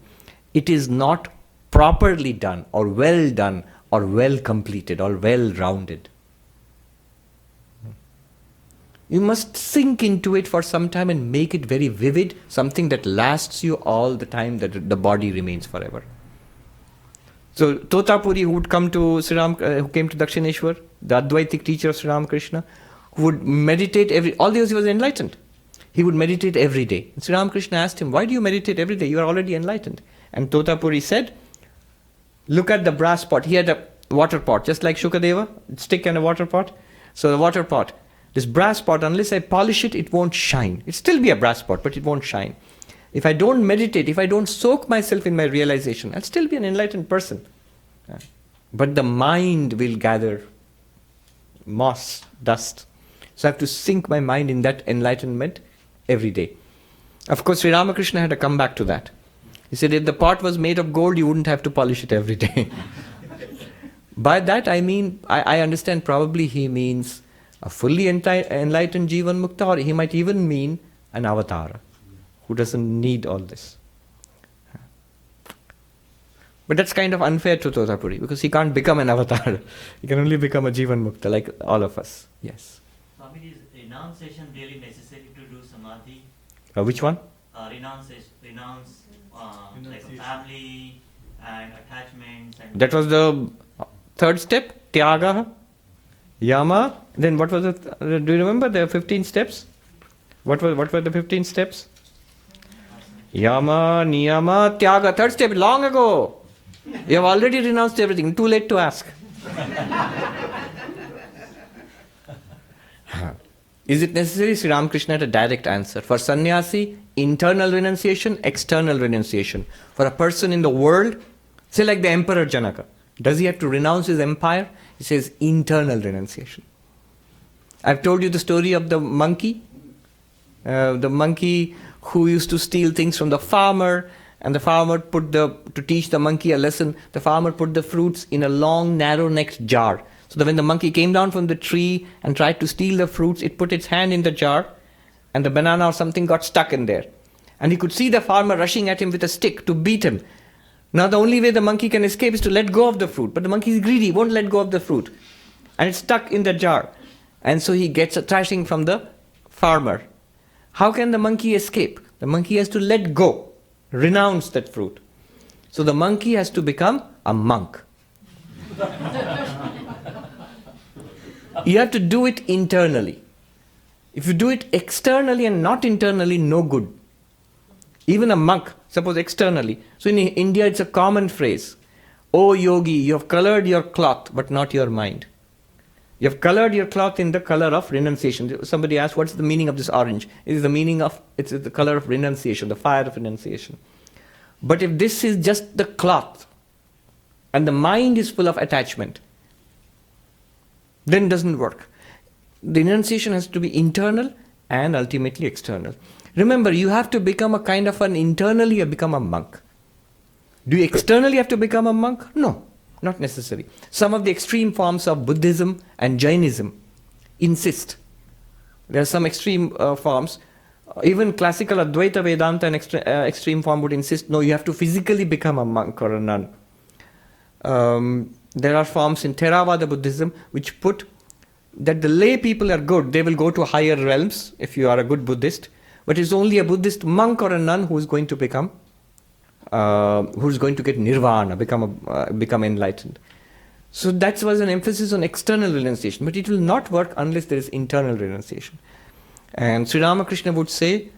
it is not properly done or well completed or well rounded. You must sink into it for some time and make it very vivid, something that lasts you all the time, that the body remains forever. So Totapuri, who would come to who came to Dakshineshwar, the Advaitic teacher of Sri Ramakrishna, who would meditate all the years he was enlightened. He would meditate every day. And Sri Ramakrishna asked him, why do you meditate every day? You are already enlightened. And Totapuri said, look at the brass pot. He had a water pot, just like Shukadeva, stick and a water pot. So the water pot, this brass pot, unless I polish it, it won't shine. It'll still be a brass pot, but it won't shine. If I don't meditate, if I don't soak myself in my realization, I'll still be an enlightened person. But the mind will gather moss, dust. So I have to sink my mind in that enlightenment every day. Of course, Sri Ramakrishna had to come back to that. He said, if the pot was made of gold, you wouldn't have to polish it every day. By that I mean, I understand probably he means a fully enlightened Jivan Mukta, or he might even mean an avatar who doesn't need all this. But that's kind of unfair to Totapuri, because he can't become an avatar. He can only become a Jivan Mukta, like all of us. Yes. Swami, is renunciation really necessary to do Samadhi? Which one? Renounce like a family and attachments. And That was the third step, Tyaga, Yama. Then what was it? Do you remember the 15 steps? What were the 15 steps? Yama, Niyama, Tyaga. Third step, long ago. You have already renounced everything. Too late to ask. Is it necessary? Sri Ramakrishna had a direct answer. For sannyasi, internal renunciation, external renunciation. For a person in the world, say like the Emperor Janaka, does he have to renounce his empire? He says internal renunciation. I've told you the story of the monkey. The monkey who used to steal things from the farmer, and the farmer to teach the monkey a lesson, the farmer put the fruits in a long, narrow-necked jar. So that when the monkey came down from the tree and tried to steal the fruits, it put its hand in the jar, and the banana or something got stuck in there. And he could see the farmer rushing at him with a stick to beat him. Now the only way the monkey can escape is to let go of the fruit. But the monkey is greedy, won't let go of the fruit. And it's stuck in the jar. And so he gets a thrashing from the farmer. How can the monkey escape? The monkey has to let go, renounce that fruit. So the monkey has to become a monk. You have to do it internally. If you do it externally and not internally, no good. Even a monk, suppose externally. So in India it's a common phrase. Oh yogi, you have colored your cloth but not your mind. You have colored your cloth in the color of renunciation. Somebody asked, what's the meaning of this orange? It's the color of renunciation, the fire of renunciation. But if this is just the cloth and the mind is full of attachment, then it doesn't work. The renunciation has to be internal and ultimately external. Remember, you have to become a kind of internally you become a monk. Do you externally have to become a monk? No, not necessary. Some of the extreme forms of Buddhism and Jainism insist. There are some extreme forms. Even classical Advaita Vedanta and extreme form would insist, no, you have to physically become a monk or a nun. There are forms in Theravada Buddhism which put that the lay people are good. They will go to higher realms if you are a good Buddhist. But it's only a Buddhist monk or a nun who is going to become, who is going to get nirvana, become enlightened. So that was an emphasis on external renunciation. But it will not work unless there is internal renunciation. And Sri Ramakrishna would say,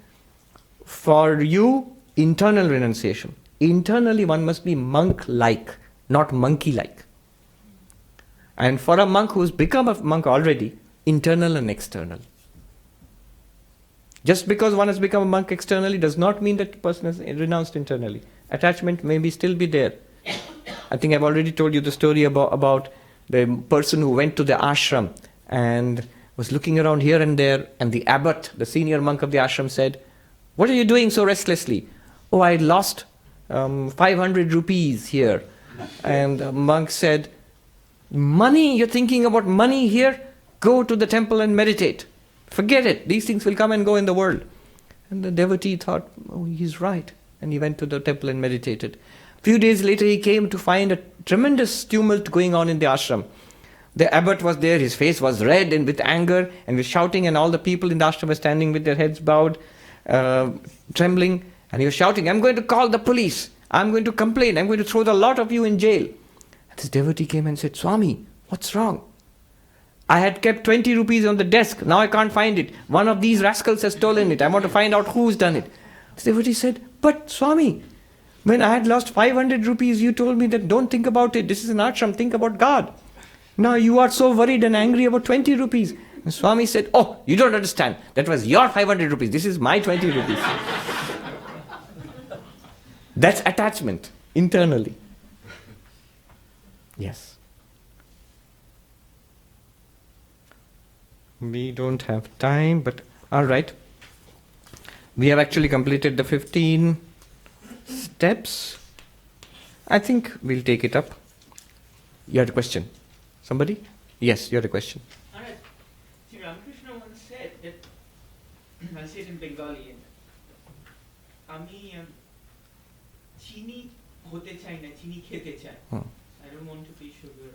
for you, internal renunciation. Internally one must be monk-like, not monkey-like. And for a monk who's become a monk already, internal and external. Just because one has become a monk externally does not mean that the person has renounced internally. Attachment may still be there. I think I've already told you the story about the person who went to the ashram and was looking around here and there, and the abbot, the senior monk of the ashram, said, "What are you doing so restlessly?" "Oh, I lost 500 rupees here." And the monk said, "Money? You're thinking about money here? Go to the temple and meditate. Forget it. These things will come and go in the world." And the devotee thought, "Oh, he's right." And he went to the temple and meditated. A few days later, he came to find a tremendous tumult going on in the ashram. The abbot was there, his face was red and with anger, and was shouting, and all the people in the ashram were standing with their heads bowed, trembling, and he was shouting, "I'm going to call the police. I'm going to complain. I'm going to throw the lot of you in jail." And this devotee came and said, "Swami, what's wrong? I had kept 20 rupees on the desk. Now I can't find it. One of these rascals has stolen it. I want to find out who's done it." The devotee said, "But Swami, when I had lost 500 rupees, you told me that don't think about it. This is an ashram. Think about God. Now you are so worried and angry about 20 rupees. And Swami said, "Oh, you don't understand. That was your 500 rupees. This is my 20 rupees. That's attachment internally. Yes. We don't have time, but all right. We have actually completed the 15 steps. I think we'll take it up. You had a question? Somebody? Yes, you had a question. Alright. See, Ramakrishna once said that, I'll say it in Bengali, Ami chini hote chai na, chini khete chai. I don't want to be sugar.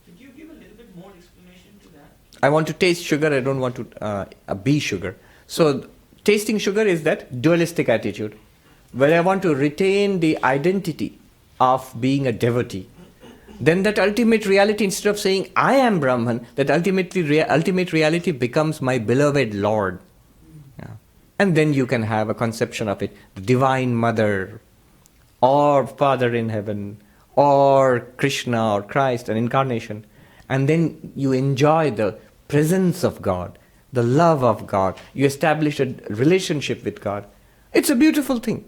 Could you give a little bit more explanation to that? I want to taste sugar, I don't want to be sugar. So, tasting sugar is that dualistic attitude, where I want to retain the identity of being a devotee. Then that ultimate reality, instead of saying, "I am Brahman," that ultimate reality becomes my beloved Lord. Yeah. And then you can have a conception of it, the Divine Mother, or Father in heaven, or Krishna, or Christ, an incarnation. And then you enjoy the presence of God, the love of God. You establish a relationship with God. It's a beautiful thing.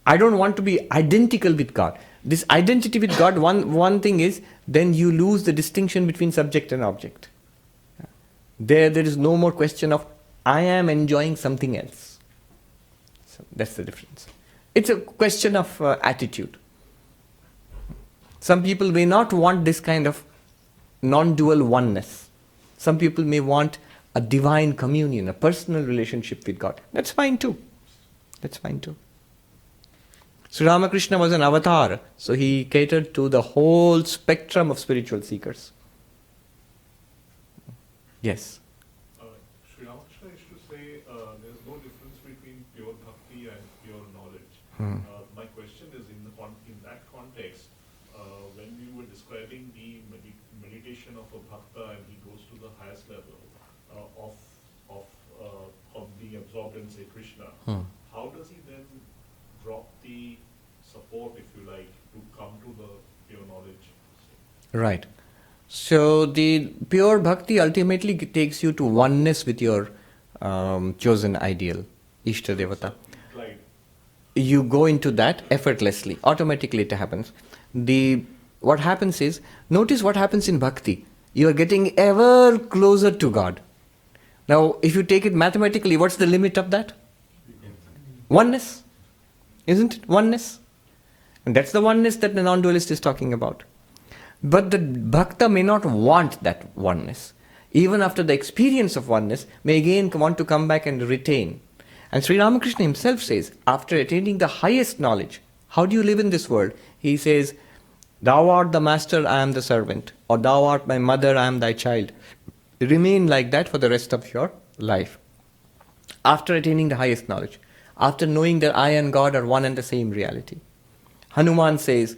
I don't want to be identical with God. This identity with God, one thing is, then you lose the distinction between subject and object. There is no more question of, I am enjoying something else. So that's the difference. It's a question of attitude. Some people may not want this kind of non-dual oneness. Some people may want a divine communion, a personal relationship with God. That's fine too. That's fine too. Sri Ramakrishna was an avatar, so he catered to the whole spectrum of spiritual seekers. Yes? Sri Ramakrishna used to say there is no difference between pure bhakti and pure knowledge. My question is, in that context, when you were describing the meditation of a bhakta and he goes to the highest level of being absorbed in, say, Krishna, how does he then drop the support, if you like, to come to the pure knowledge? Right. So the pure bhakti ultimately takes you to oneness with your chosen ideal, Ishta Devata. Right. You go into that effortlessly, automatically it happens. What happens is, notice what happens in bhakti. You are getting ever closer to God. Now, if you take it mathematically, what's the limit of that? Oneness. Isn't it? Oneness. And that's the oneness that the non-dualist is talking about. But the bhakta may not want that oneness. Even after the experience of oneness, may again want to come back and retain. And Sri Ramakrishna himself says, after attaining the highest knowledge, how do you live in this world? He says, Thou art the master, I am the servant. Or thou art my mother, I am thy child. Remain like that for the rest of your life. After attaining the highest knowledge, after knowing that I and God are one and the same reality. Hanuman says,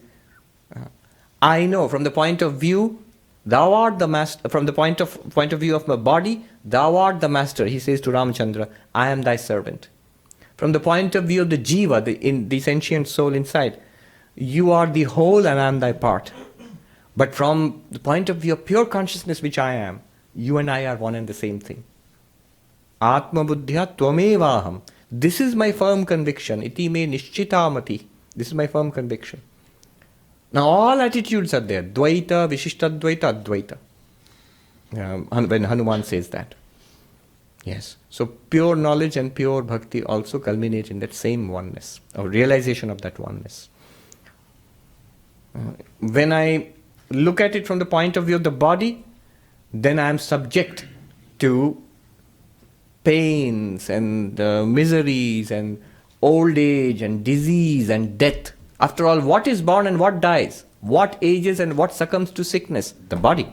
I know from the point of view, thou art the master, from the point of view of my body, thou art the master. He says to Ramchandra, I am thy servant. From the point of view of the jiva, the sentient soul inside, you are the whole and I am thy part. But from the point of view of pure consciousness which I am, you and I are one and the same thing. Atma buddhya tvamevaham. This is my firm conviction. Iti me nishchitamati. This is my firm conviction. Now all attitudes are there. Dvaita, Vishishtadvaita, Advaita. When Hanuman says that. Yes. So pure knowledge and pure bhakti also culminate in that same oneness, or realization of that oneness. When I look at it from the point of view of the body, then I am subject to pains and miseries and old age and disease and death. After all, what is born and what dies? What ages and what succumbs to sickness? The body.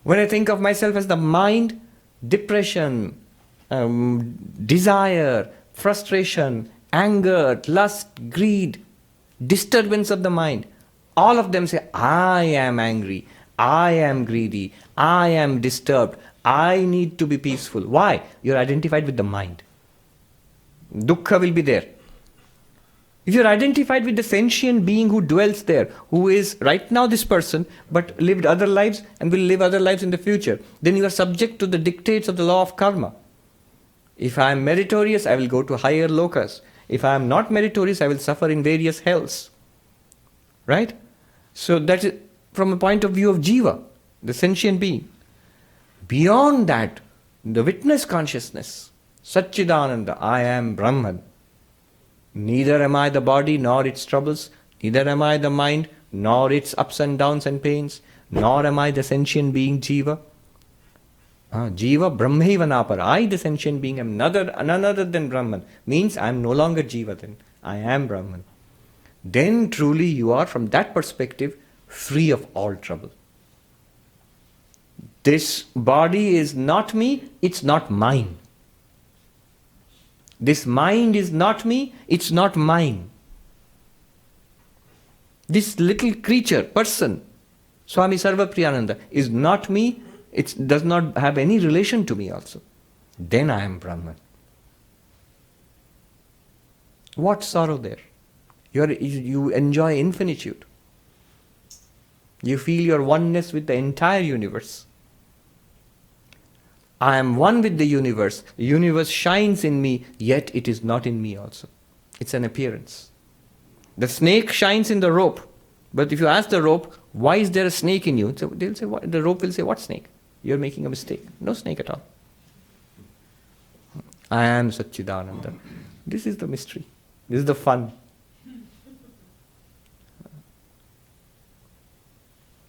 When I think of myself as the mind, depression, desire, frustration, anger, lust, greed, disturbance of the mind, all of them say, I am angry, I am greedy, I am disturbed, I need to be peaceful. Why? You are identified with the mind. Dukkha will be there. If you are identified with the sentient being who dwells there, who is right now this person, but lived other lives and will live other lives in the future, then you are subject to the dictates of the law of karma. If I am meritorious, I will go to higher lokas. If I am not meritorious, I will suffer in various hells. Right? So that is from a point of view of jiva, the sentient being. Beyond that, the witness consciousness, Satchidananda, I am Brahman. Neither am I the body nor its troubles, neither am I the mind nor its ups and downs and pains, nor am I the sentient being Jiva. Jiva Brahmaiva napara. I, the sentient being, am none other than Brahman. Means I am no longer Jiva then. I am Brahman. Then truly you are, from that perspective, free of all trouble. This body is not me, it's not mine. This mind is not me, it's not mine. This little creature, person, Swami Sarvapriyananda, is not me, it does not have any relation to me also. Then I am Brahman. What sorrow there? You enjoy infinitude. You feel your oneness with the entire universe. I am one with the universe. The universe shines in me, yet it is not in me also. It's an appearance. The snake shines in the rope. But if you ask the rope, why is there a snake in you? So they'll say, what? The rope will say, what snake? You're making a mistake. No snake at all. I am Satchidananda. This is the mystery. This is the fun.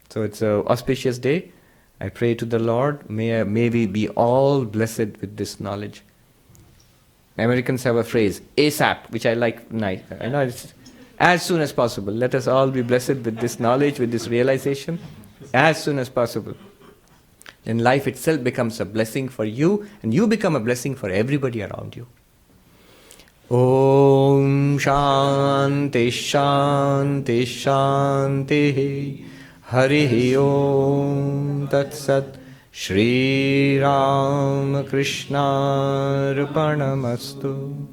So it's an auspicious day. I pray to the Lord, may we be all blessed with this knowledge. Americans have a phrase, ASAP, which I like. Nice. I know it's as soon as possible. Let us all be blessed with this knowledge, with this realization, as soon as possible. Then life itself becomes a blessing for you, and you become a blessing for everybody around you. Om Shanti Shanti Shanti Harihi Om Tat Sat Shri Ram Krishna Arpanamastu.